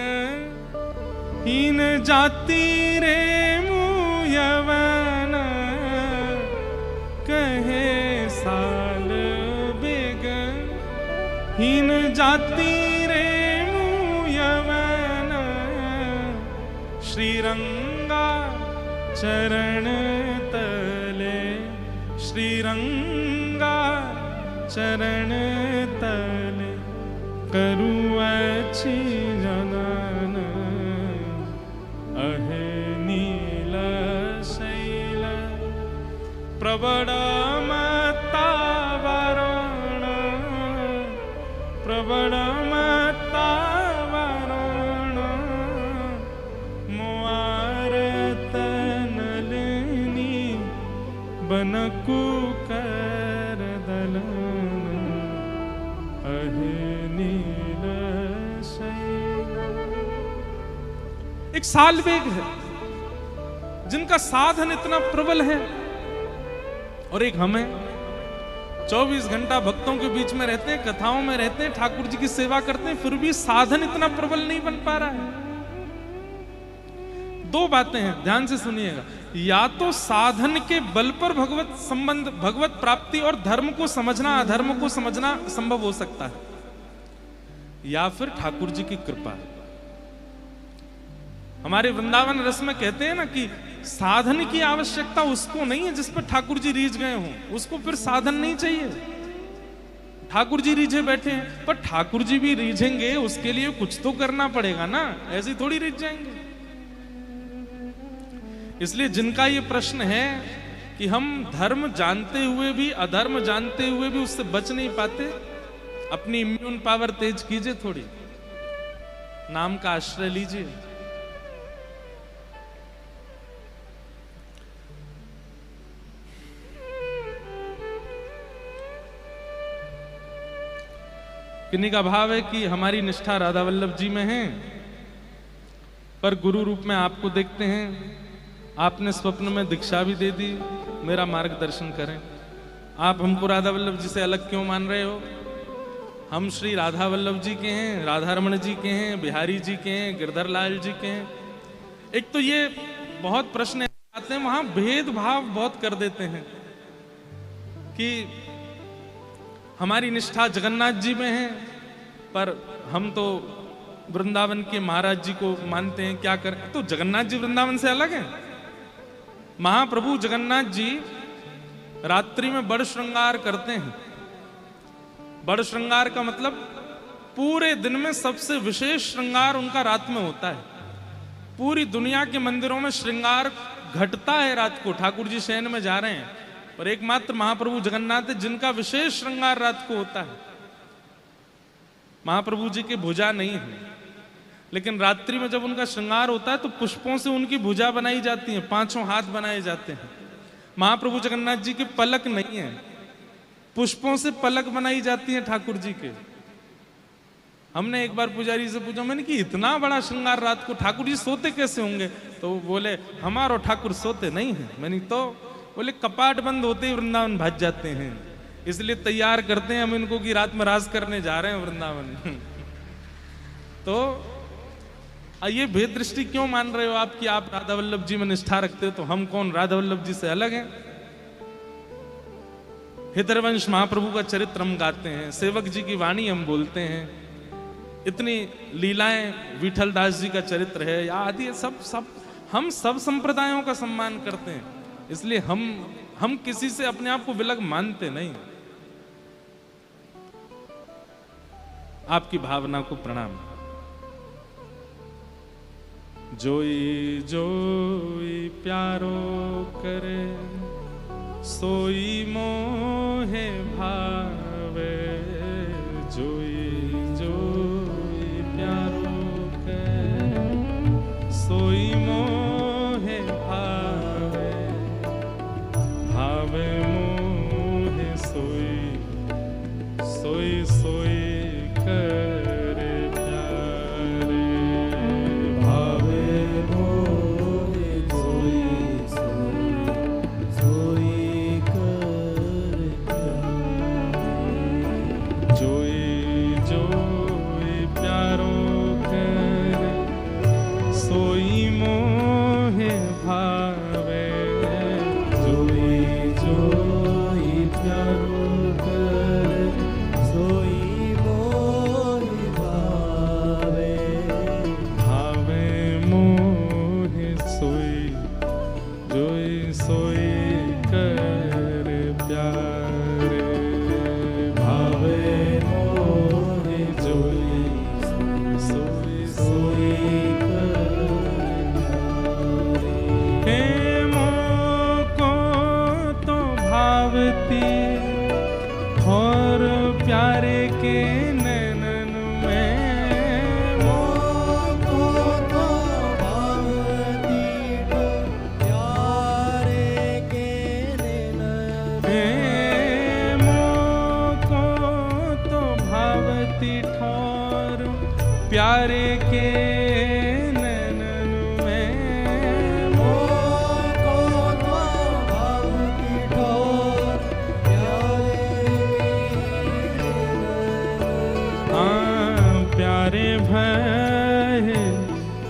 हीन जाति रे मुयवन, कहे साल्वेग हीन जाति रे मुयवन, श्रीरंगा चरण तले, श्रीरंगा चरण तले, करूं अच्छी जनन अहे नील शैल प्रबलमतावरण प्रबलमतावरण मुआरतनलिनी बनकु कर दलन अहे नील शैल। एक सालवेग है जिनका साधन इतना प्रबल है, और एक हमें 24 घंटा भक्तों के बीच में रहते हैं, कथाओं में रहते हैं, ठाकुर जी की सेवा करते हैं, फिर भी साधन इतना प्रबल नहीं बन पा रहा है। दो बातें हैं, ध्यान से सुनिएगा। या तो साधन के बल पर भगवत संबंध, भगवत प्राप्ति और धर्म को समझना, अधर्म को समझना संभव हो सकता है, या फिर ठाकुर जी की कृपा। हमारे वृंदावन रस में कहते हैं ना कि साधन की आवश्यकता उसको नहीं है जिस पर ठाकुर जी रीझ गए हों, उसको फिर साधन नहीं चाहिए। ठाकुर जी रीझे बैठे हैं, पर ठाकुर जी भी रीझेंगे, उसके लिए कुछ तो करना पड़ेगा ना, ऐसे थोड़ी रीझ जाएंगे। इसलिए जिनका ये प्रश्न है कि हम धर्म जानते हुए भी, अधर्म जानते हुए भी उससे बच नहीं पाते, अपनी इम्यून पावर तेज कीजिए, थोड़ी नाम का आश्रय लीजिए। किन्हीं का भाव है कि हमारी निष्ठा राधा वल्लभ जी में है, पर गुरु रूप में आपको देखते हैं, आपने स्वप्न में दीक्षा भी दे दी, मेरा मार्गदर्शन करें। आप हमको राधा वल्लभ जी से अलग क्यों मान रहे हो? हम श्री राधा वल्लभ जी के हैं, राधा रमण जी के हैं, बिहारी जी के हैं, गिरधर लाल जी के हैं। एक तो ये बहुत प्रश्न आते हैं, वहां भेदभाव बहुत कर देते हैं कि हमारी निष्ठा जगन्नाथ जी में है, पर हम तो वृंदावन के महाराज जी को मानते हैं, क्या करें? तो जगन्नाथ जी वृंदावन से अलग हैं। महाप्रभु जगन्नाथ जी रात्रि में बड़ श्रृंगार करते हैं। बड़ श्रृंगार का मतलब पूरे दिन में सबसे विशेष श्रृंगार उनका रात में होता है। पूरी दुनिया के मंदिरों में श्रृंगार घटता है रात को, ठाकुर जी शयन में जा रहे हैं, पर एकमात्र महाप्रभु जगन्नाथ है जिनका विशेष श्रृंगार रात को होता है। महाप्रभु जी की भुजा नहीं है, लेकिन रात्रि में जब उनका श्रृंगार होता है तो पुष्पों से उनकी भुजा बनाई जाती है, 5 हाथ बनाए जाते हैं। महाप्रभु जगन्नाथ जी के पलक नहीं है, पुष्पों से पलक बनाई जाती है ठाकुर जी के। हमने एक बार पुजारी से पूछा, मैंने कि इतना बड़ा श्रृंगार रात को ठाकुर जी सोते कैसे होंगे? तो बोले हमारो ठाकुर सोते नहीं है। मैंने तो बोले कपाट बंद होते ही वृंदावन भाग जाते हैं, इसलिए तैयार करते हैं हम इनको कि रात में राज करने जा रहे हैं वृंदावन। तो ये भेद दृष्टि क्यों मान रहे हो आप कि आप राधा वल्लभ जी में निष्ठा रखते हो, तो हम कौन राधा वल्लभ जी से अलग हैं? हृदयवंश महाप्रभु का चरित्र हम गाते हैं, सेवक जी की वाणी हम बोलते हैं, इतनी लीलाएं, विठल दास जी का चरित्र है आदि, सब हम सब संप्रदायों का सम्मान करते हैं। इसलिए हम किसी से अपने आप को विलग मानते नहीं। आपकी भावना को प्रणाम। जोई जोई प्यारो करे सोई मोहे भावे, जोई जोई प्यारो करे सोई मोहे भावे, भावे मोहे सोई सोई सोई करे प्यारे, भावे मोहे सोई सोई सोई करे प्यारे, जोई मोको तो भावती और प्यारे के नैनन में, मोको तो भावती प्यारे के नैनन में, मोको तो भावती ठोर प्यारे के नैनन में, मोको तो भावती ठोर प्यारे के नैनन। हाँ प्यारे भय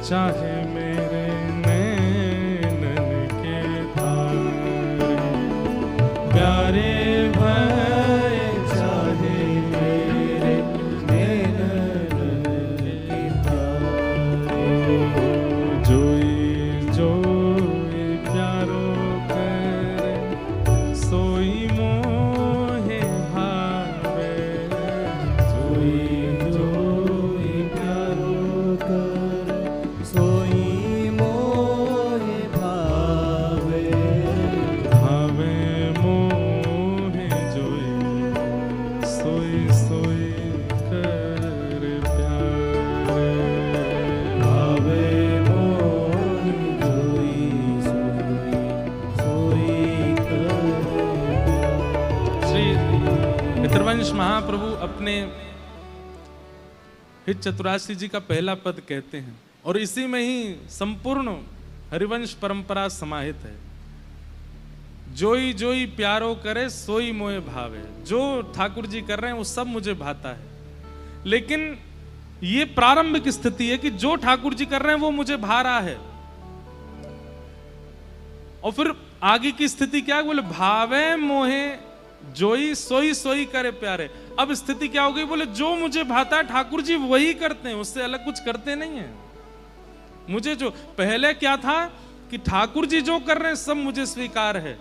चाहे मेरे नैनन के तारे, प्यारे भय चाहे मेरे नैनन के तारे, जोई जोई प्यारो करे सोई मोहे भावे, जोई जोई प्यारो कर सोई मोहे भावे, भावे मोहे जोई सोई सोई कर प्यारे, भावे मोहे जोई सोई सोई कर प्यारे। श्री पितृवंश महाप्रभु अपने हित चतुराशी जी का पहला पद कहते हैं और इसी में ही संपूर्ण हरिवंश परंपरा समाहित है। जोई जोई प्यारो करे सोई मोए भावे, जो ठाकुर जी कर रहे हैं वो सब मुझे भाता है, लेकिन ये प्रारंभिक स्थिति है कि जो ठाकुर जी कर रहे हैं वो मुझे भा रहा है। और फिर आगे की स्थिति क्या है, बोले भावे मोहे जोई सोई सोई करे प्यारे। अब स्थिति क्या हो गई, बोले जो मुझे भाता है ठाकुर जी वही करते हैं, उससे अलग कुछ करते नहीं है। मुझे जो पहले क्या था कि ठाकुर जी जो कर रहे हैं सब मुझे स्वीकार है,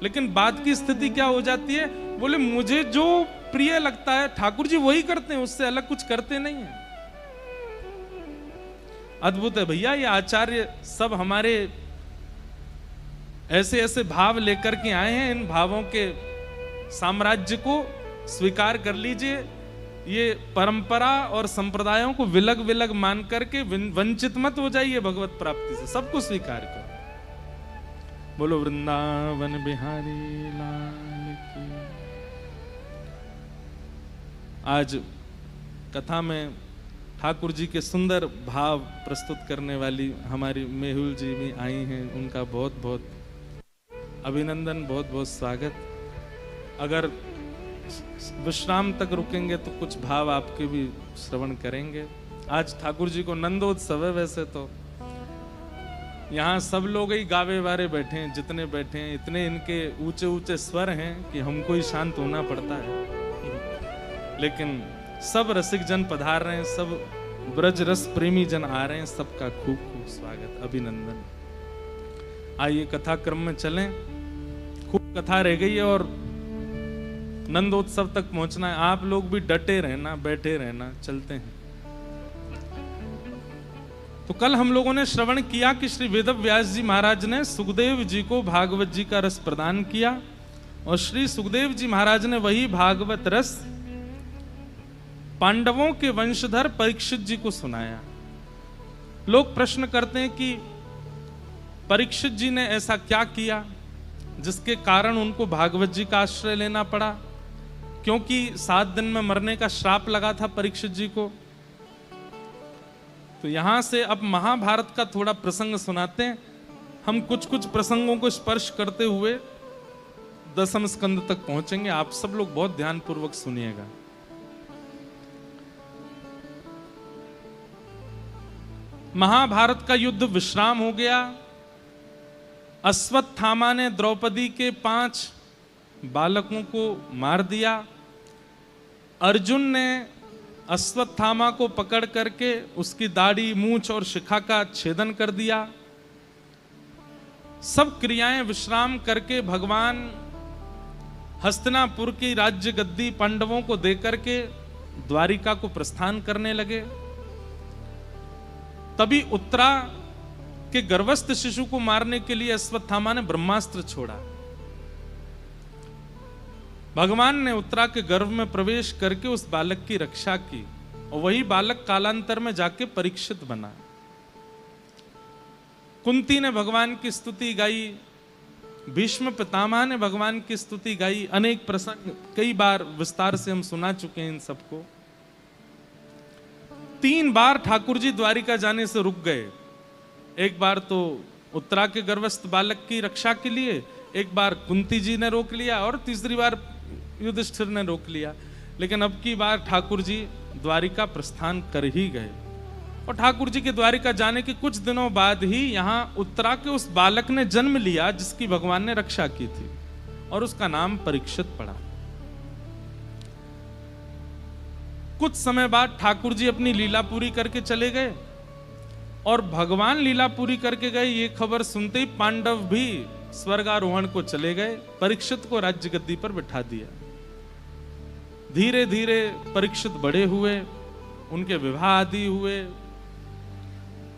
लेकिन बाद की स्थिति क्या हो जाती है, बोले मुझे जो प्रिय लगता है ठाकुर जी वही करते हैं, उससे अलग कुछ करते नहीं है। अद्भुत है भैया, ये आचार्य सब हमारे ऐसे ऐसे भाव लेकर के आए हैं। इन भावों के साम्राज्य को स्वीकार कर लीजिए। ये परंपरा और संप्रदायों को विलग विलग मान करके वंचित मत हो जाइए भगवत प्राप्ति से, सबको स्वीकार करो। बोलो वृंदावन बिहारी लाल की। आज कथा में ठाकुर जी के सुंदर भाव प्रस्तुत करने वाली हमारी मेहुल जी भी आई हैं, उनका बहुत बहुत अभिनंदन, बहुत बहुत स्वागत। अगर विश्राम तक रुकेंगे तो कुछ भाव आपके भी श्रवण करेंगे। आज ठाकुर जी को नंदोत्सव है, वैसे तो यहाँ सब लोग ही गावे वारे बैठे हैं, जितने बैठे हैं इतने इनके ऊंचे ऊंचे स्वर हैं कि हमको ही शांत होना पड़ता है, लेकिन सब रसिक जन पधार रहे हैं, सब ब्रज रस प्रेमी जन आ रहे हैं, सबका खूब खूब स्वागत, अभिनंदन। आइए कथा क्रम में चलें, खूब कथा रह गई है और नंदोत्सव तक पहुंचना है। आप लोग भी डटे रहना, बैठे रहना, चलते हैं। तो कल हम लोगों ने श्रवण किया कि श्री वेदव्यास जी महाराज ने सुखदेव जी को भागवत जी का रस प्रदान किया और श्री सुखदेव जी महाराज ने वही भागवत रस पांडवों के वंशधर परीक्षित जी को सुनाया। लोग प्रश्न करते हैं कि परीक्षित जी ने ऐसा क्या किया जिसके कारण उनको भागवत जी का आश्रय लेना पड़ा, क्योंकि 7 दिन में मरने का श्राप लगा था परीक्षित जी को। तो यहां से अब महाभारत का थोड़ा प्रसंग सुनाते हैं। हम कुछ कुछ प्रसंगों को स्पर्श करते हुए 10वें स्कंद तक पहुंचेंगे। आप सब लोग बहुत ध्यानपूर्वक सुनिएगा। महाभारत का युद्ध विश्राम हो गया। अश्वत्थामा ने द्रौपदी के 5 बालकों को मार दिया। अर्जुन ने अश्वत्थामा को पकड़ करके उसकी दाढ़ी, मूंछ और शिखा का छेदन कर दिया। सब क्रियाएं विश्राम करके भगवान हस्तिनापुर की राज्य गद्दी पांडवों को देकर के द्वारिका को प्रस्थान करने लगे। तभी उत्तरा के गर्भस्थ शिशु को मारने के लिए अश्वत्थामा ने ब्रह्मास्त्र छोड़ा। भगवान ने उत्तरा के गर्भ में प्रवेश करके उस बालक की रक्षा की और वही बालक कालांतर में जाके परीक्षित बना। कुंती ने भगवान की स्तुति गाई, भीष्म पितामह ने भगवान की स्तुति गाई। अनेक प्रसंग कई बार विस्तार से हम सुना चुके हैं इन सबको। 3 बार ठाकुर जी द्वारिका जाने से रुक गए। एक बार तो उत्तरा के गर्भस्थ बालक की रक्षा के लिए, एक बार कुंती जी ने रोक लिया और तीसरी बार युधिष्ठिर ने रोक लिया। लेकिन अब की बार ठाकुर जी द्वारिका प्रस्थान कर ही गए और ठाकुर जी के द्वारिका जाने के कुछ दिनों बाद ही यहां उत्तरा के उस बालक ने जन्म लिया जिसकी भगवान ने रक्षा की थी और उसका नाम परीक्षित पड़ा। कुछ समय बाद ठाकुर जी अपनी लीला पूरी करके चले गए और भगवान लीला पूरी करके गए ये खबर सुनते ही पांडव भी स्वर्गारोहण को चले गए। परीक्षित को राज्य गद्दी पर बिठा दिया। धीरे धीरे परीक्षित बड़े हुए, उनके विवाह आदि हुए।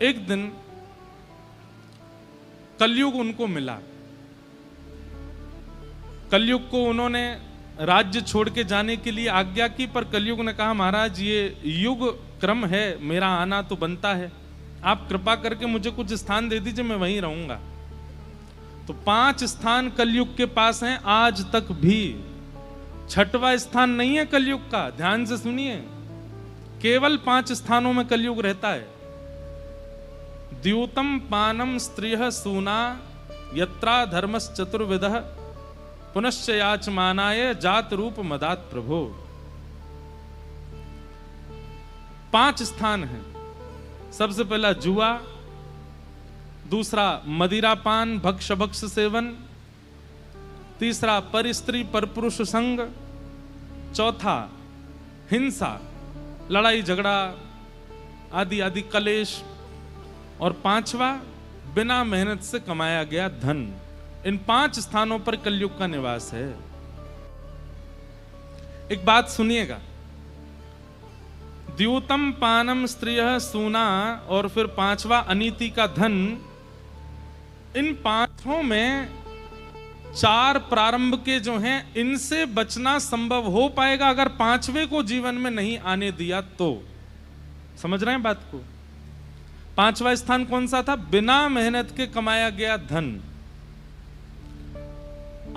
एक दिन कलयुग उनको मिला। कलयुग को उन्होंने राज्य छोड़ के जाने के लिए आज्ञा की, पर कलयुग ने कहा महाराज ये युग क्रम है, मेरा आना तो बनता है, आप कृपा करके मुझे कुछ स्थान दे दीजिए, मैं वहीं रहूंगा। तो 5 स्थान कलयुग के पास हैं आज तक भी। 6वां स्थान नहीं है कलयुग का, ध्यान से सुनिए। केवल 5 स्थानों में कलयुग रहता है। द्यूतम पानम स्त्रियः सूना यत्रा धर्मस् चतुर्विधः पुनश्च याचमानाय जात रूप मदात प्रभो। 5 स्थान हैं। सबसे पहला जुआ, दूसरा मदिरापान भक्ष भक्ष सेवन, तीसरा पर स्त्री पर पुरुष संग, चौथा हिंसा, लड़ाई झगड़ा आदि आदि कलेश, और 5वां बिना मेहनत से कमाया गया धन। इन 5 स्थानों पर कलयुग का निवास है। एक बात सुनिएगा, द्यूतम पानम स्त्रियः सूना और फिर 5वां अनीति का धन। इन 5 में 4 प्रारंभ के जो हैं इनसे बचना संभव हो पाएगा अगर 5वें को जीवन में नहीं आने दिया तो। समझ रहे हैं बात को? 5वां स्थान कौन सा था? बिना मेहनत के कमाया गया धन।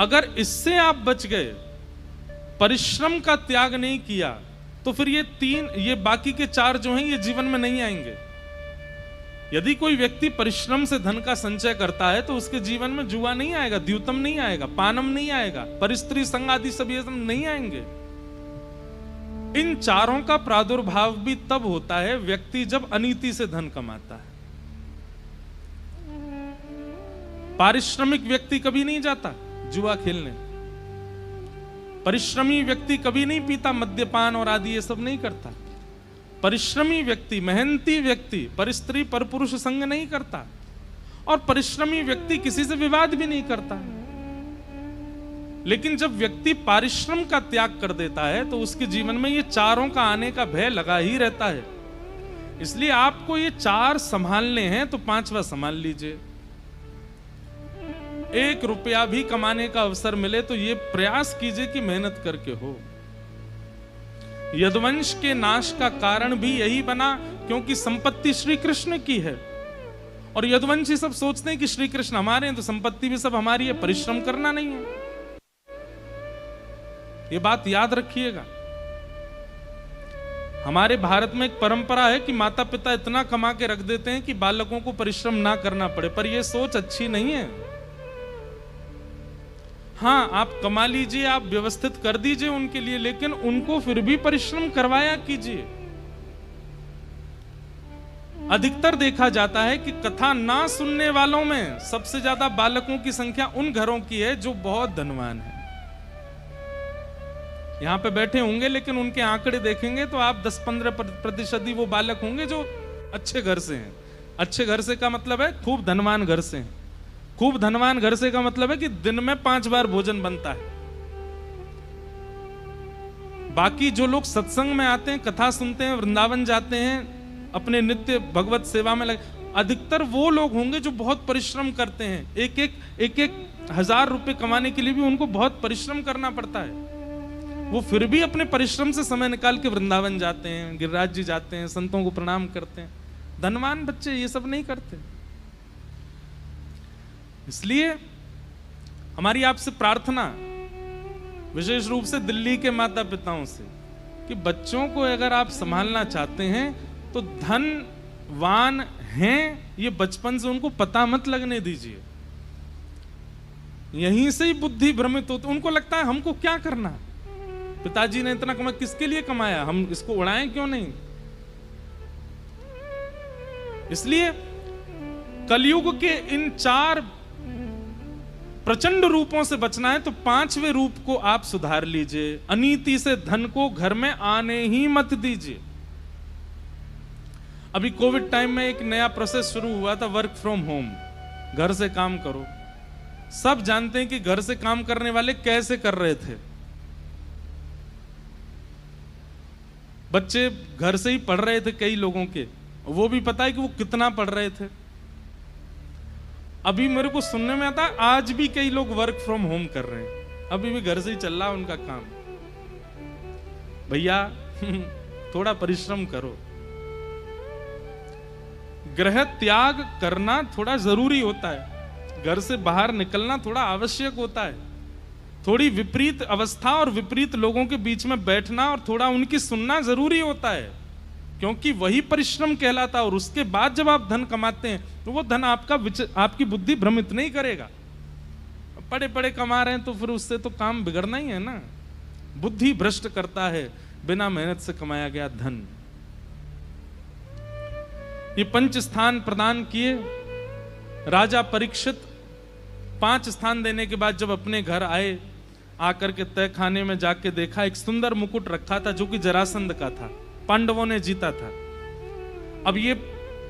अगर इससे आप बच गए, परिश्रम का त्याग नहीं किया, तो फिर ये बाकी के 4 जो हैं ये जीवन में नहीं आएंगे। यदि कोई व्यक्ति परिश्रम से धन का संचय करता है तो उसके जीवन में जुआ नहीं आएगा, द्यूतम नहीं आएगा, पानम नहीं आएगा, परिस्त्री संग आदि सब ये सब नहीं आएंगे। इन 4 का प्रादुर्भाव भी तब होता है व्यक्ति जब अनीति से धन कमाता है। पारिश्रमिक व्यक्ति कभी नहीं जाता जुआ खेलने। परिश्रमी व्यक्ति कभी नहीं पीता मद्यपान और आदि ये सब नहीं करता। परिश्रमी व्यक्ति, मेहनती व्यक्ति परिस्त्री पर पुरुष संग नहीं करता और परिश्रमी व्यक्ति किसी से विवाद भी नहीं करता। लेकिन जब व्यक्ति परिश्रम का त्याग कर देता है तो उसके जीवन में ये 4 का आने का भय लगा ही रहता है। इसलिए आपको ये 4 संभालने हैं तो 5वां संभाल लीजिए। 1 रुपया भी कमाने का अवसर मिले तो ये प्रयास कीजिए कि मेहनत करके हो। यदुवंश के नाश का कारण भी यही बना क्योंकि संपत्ति श्री कृष्ण की है और यदुवंशी सब सोचते हैं कि श्री कृष्ण हमारे हैं तो संपत्ति भी सब हमारी है, परिश्रम करना नहीं है। ये बात याद रखिएगा। हमारे भारत में एक परंपरा है कि माता पिता इतना कमा के रख देते हैं कि बालकों को परिश्रम ना करना पड़े, पर यह सोच अच्छी नहीं है। हाँ, आप कमा लीजिए, आप व्यवस्थित कर दीजिए उनके लिए, लेकिन उनको फिर भी परिश्रम करवाया कीजिए। अधिकतर देखा जाता है कि कथा ना सुनने वालों में सबसे ज्यादा बालकों की संख्या उन घरों की है जो बहुत धनवान है। यहां पे बैठे होंगे लेकिन उनके आंकड़े देखेंगे तो आप 10-15% ही वो बालक होंगे जो अच्छे घर से हैं। अच्छे घर से का मतलब है खूब धनवान घर से हैं। खूब धनवान घर से का मतलब है कि दिन में 5 बार भोजन बनता है। बाकी जो लोग सत्संग में आते हैं, कथा सुनते हैं, वृंदावन जाते हैं, अपने नित्य भगवत सेवा में लगे। अधिकतर वो लोग होंगे जो बहुत परिश्रम करते हैं, एक 1000 रुपए कमाने के लिए भी उनको बहुत परिश्रम करना पड़ता है। वो फिर भी अपने परिश्रम से समय निकाल के वृंदावन जाते हैं, गिरिराज जी जाते हैं, संतों को प्रणाम करते हैं। धनवान बच्चे ये सब नहीं करते। इसलिए हमारी आपसे प्रार्थना, विशेष रूप से दिल्ली के माता पिताओं से, कि बच्चों को अगर आप संभालना चाहते हैं तो धनवान हैं ये बचपन से उनको पता मत लगने दीजिए। यहीं से ही बुद्धि भ्रमित होती, उनको लगता है हमको क्या करना, पिताजी ने इतना कमाया, किसके लिए कमाया, हम इसको उड़ाएं क्यों नहीं। इसलिए कलयुग के इन 4 प्रचंड रूपों से बचना है तो 5वें रूप को आप सुधार लीजिए। अनीति से धन को घर में आने ही मत दीजिए। अभी कोविड टाइम में एक नया प्रोसेस शुरू हुआ था, वर्क फ्रॉम होम, घर से काम करो। सब जानते हैं कि घर से काम करने वाले कैसे कर रहे थे। बच्चे घर से ही पढ़ रहे थे कई लोगों के, वो भी पता है कि वो कितना पढ़ रहे थे। अभी मेरे को सुनने में आता है आज भी कई लोग वर्क फ्रॉम होम कर रहे हैं, अभी भी घर से ही चल रहा है उनका काम। भैया थोड़ा परिश्रम करो, गृह त्याग करना थोड़ा जरूरी होता है, घर से बाहर निकलना थोड़ा आवश्यक होता है। थोड़ी विपरीत अवस्था और विपरीत लोगों के बीच में बैठना और थोड़ा उनकी सुनना जरूरी होता है, क्योंकि वही परिश्रम कहलाता है। और उसके बाद जब आप धन कमाते हैं तो वो धन आपकी बुद्धि भ्रमित नहीं करेगा। पड़े पड़े कमा रहे हैं तो फिर उससे तो काम बिगड़ना ही है ना। बुद्धि भ्रष्ट करता है बिना मेहनत से कमाया गया धन। ये 5 स्थान प्रदान किए राजा परीक्षित। 5 स्थान देने के बाद जब अपने घर आए, आकर के तय खाने में जाके देखा एक सुंदर मुकुट रखा था जो कि जरासंध का था, पांडवों ने जीता था। अब ये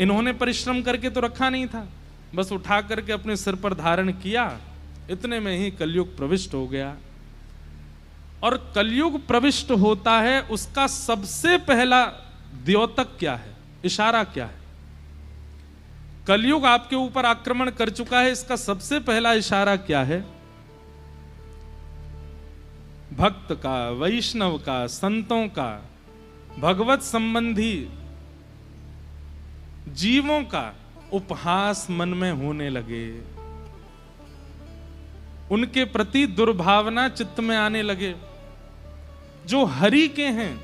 इन्होंने परिश्रम करके तो रखा नहीं था, बस उठा करके अपने सिर पर धारण किया। इतने में ही कलयुग प्रविष्ट हो गया। और कलयुग प्रविष्ट होता है, उसका सबसे पहला द्योतक क्या है, इशारा क्या है। कलयुग आपके ऊपर आक्रमण कर चुका है, इसका सबसे पहला इशारा क्या है। भक्त का, वैष्णव का, संतों का, भगवत संबंधी जीवों का उपहास मन में होने लगे, उनके प्रति दुर्भावना चित्त में आने लगे। जो हरि के हैं,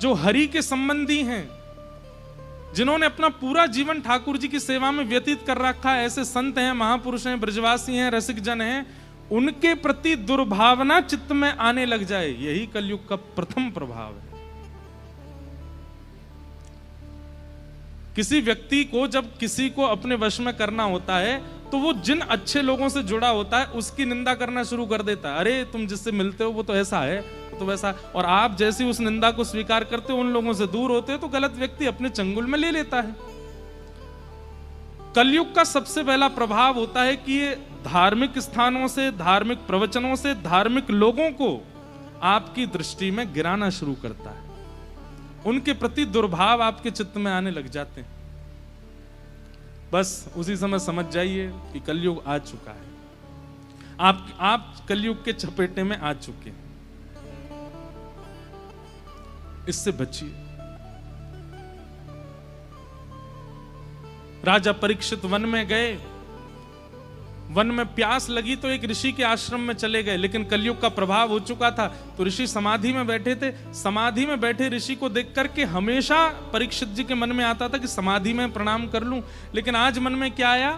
जो हरि के संबंधी हैं, जिन्होंने अपना पूरा जीवन ठाकुर जी की सेवा में व्यतीत कर रखा है, ऐसे संत हैं, महापुरुष हैं, ब्रजवासी हैं, रसिक जन हैं, उनके प्रति दुर्भावना चित्त में आने लग जाए, यही कलयुग का प्रथम प्रभाव है। किसी व्यक्ति को जब किसी को अपने वश में करना होता है तो वो जिन अच्छे लोगों से जुड़ा होता है उसकी निंदा करना शुरू कर देता है। अरे तुम जिससे मिलते हो वो तो ऐसा है, वो तो वैसा। और आप जैसी उस निंदा को स्वीकार करते हो, उन लोगों से दूर होते हो, तो गलत व्यक्ति अपने चंगुल में ले लेता है। कलयुग का सबसे पहला प्रभाव होता है कि ये धार्मिक स्थानों से, धार्मिक प्रवचनों से, धार्मिक लोगों को आपकी दृष्टि में गिराना शुरू करता है। उनके प्रति दुर्भाव आपके चित्त में आने लग जाते हैं। बस उसी समय समझ जाइए कि कलयुग आ चुका है। आप कलयुग के चपेटे में आ चुके हैं। इससे बचिए। राजा परीक्षित वन में गए, वन में प्यास लगी तो एक ऋषि के आश्रम में चले गए, लेकिन कलयुग का प्रभाव हो चुका था तो ऋषि समाधि में बैठे थे। समाधि में बैठे ऋषि को देख करके हमेशा परीक्षित जी के मन में आता था कि समाधि में प्रणाम कर लूं, लेकिन आज मन में क्या आया,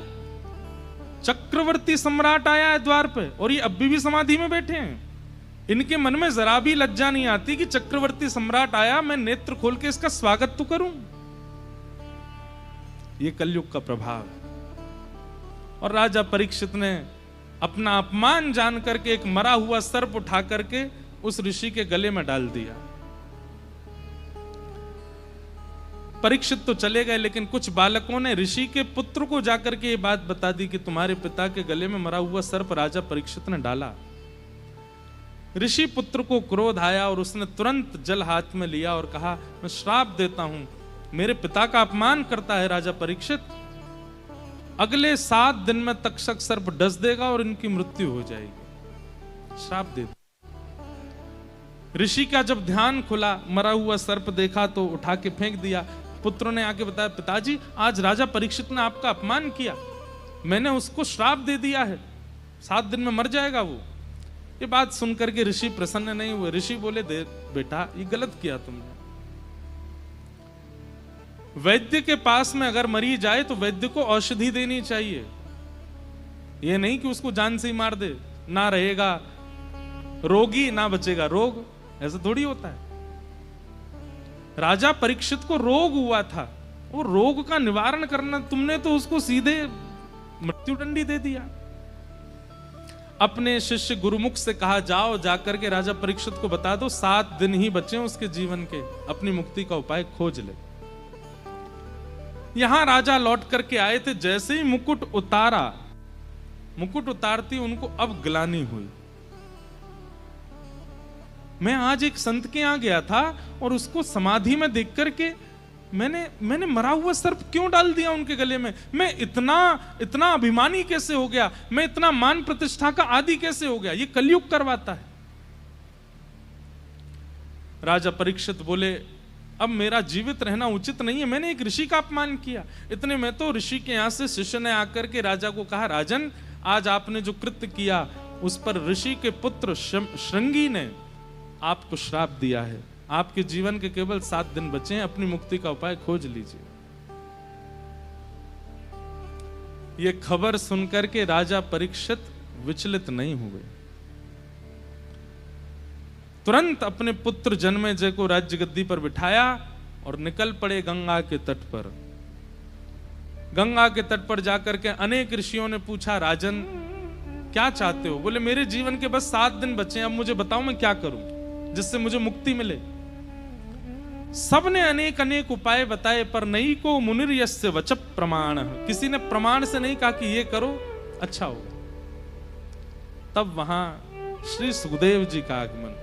चक्रवर्ती सम्राट आया है द्वार पे और ये अभी भी समाधि में बैठे हैं। इनके मन में जरा भी लज्जा नहीं आती कि चक्रवर्ती सम्राट आया, मैं नेत्र खोल के इसका स्वागत तो करूं। ये कलयुग का प्रभाव है। और राजा परीक्षित ने अपना अपमान जान करके एक मरा हुआ सर्प उठा करके उस ऋषि के गले में डाल दिया। परीक्षित तो चले गए, लेकिन कुछ बालकों ने ऋषि के पुत्र को जाकर के ये बात बता दी कि तुम्हारे पिता के गले में मरा हुआ सर्प राजा परीक्षित ने डाला। ऋषि पुत्र को क्रोध आया और उसने तुरंत जल हाथ में लिया और कहा, मैं श्राप देता हूं, मेरे पिता का अपमान करता है राजा परीक्षित, अगले 7 दिन में तक्षक सर्प डस देगा और इनकी मृत्यु हो जाएगी। श्राप दे। ऋषि का जब ध्यान खुला, मरा हुआ सर्प देखा तो उठा के फेंक दिया। पुत्रों ने आके बताया, पिताजी आज राजा परीक्षित ने आपका अपमान किया, मैंने उसको श्राप दे दिया है, 7 दिन में मर जाएगा वो। ये बात सुनकर के ऋषि प्रसन्न नहीं हुए। ऋषि बोले, देख बेटा, ये गलत किया तुमने। वैद्य के पास में अगर मरी जाए तो वैद्य को औषधि देनी चाहिए, ये नहीं कि उसको जान से ही मार दे, ना रहेगा रोगी ना बचेगा रोग, ऐसा थोड़ी होता है। राजा परीक्षित को रोग हुआ था, वो रोग का निवारण करना, तुमने तो उसको सीधे मृत्युदंडी दे दिया। अपने शिष्य गुरुमुख से कहा, जाओ जाकर के राजा परीक्षित को बता दो 7 दिन ही बचे उसके जीवन के, अपनी मुक्ति का उपाय खोज ले। यहां राजा लौट करके आए थे, जैसे ही मुकुट उतारा, मुकुट उतारती उनको अब ग्लानि हुई। मैं आज एक संत के यहां गया था और उसको समाधि में देख करके मैंने मरा हुआ सर्प क्यों डाल दिया उनके गले में, मैं इतना अभिमानी कैसे हो गया, मैं इतना मान प्रतिष्ठा का आदि कैसे हो गया, ये कलयुग करवाता है। राजा परीक्षित बोले, अब मेरा जीवित रहना उचित नहीं है, मैंने एक ऋषि का अपमान किया। इतने में तो ऋषि के यहां से शिष्य ने आकर के राजा को कहा, राजन आज आपने जो कृत्य किया उस पर ऋषि के पुत्र श्रृंगी ने आपको श्राप दिया है, आपके जीवन के केवल 7 दिन बचे हैं, अपनी मुक्ति का उपाय खोज लीजिए। यह खबर सुनकर के राजा परीक्षित विचलित नहीं हुए, तुरंत अपने पुत्र जन्मेजय को राज्य गद्दी पर बिठाया और निकल पड़े गंगा के तट पर। गंगा के तट पर जाकर के अनेक ऋषियों ने पूछा, राजन क्या चाहते हो? बोले, मेरे जीवन के बस 7 दिन बचे हैं, अब मुझे बताओ मैं क्या करूं जिससे मुझे मुक्ति मिले। सबने अनेक अनेक उपाय बताए, पर नहीं को मुनिर यस्य वच प्रमाण, किसी ने प्रमाण से नहीं कहा कि ये करो अच्छा होगा। तब वहां श्री सुखदेव जी का आगमन।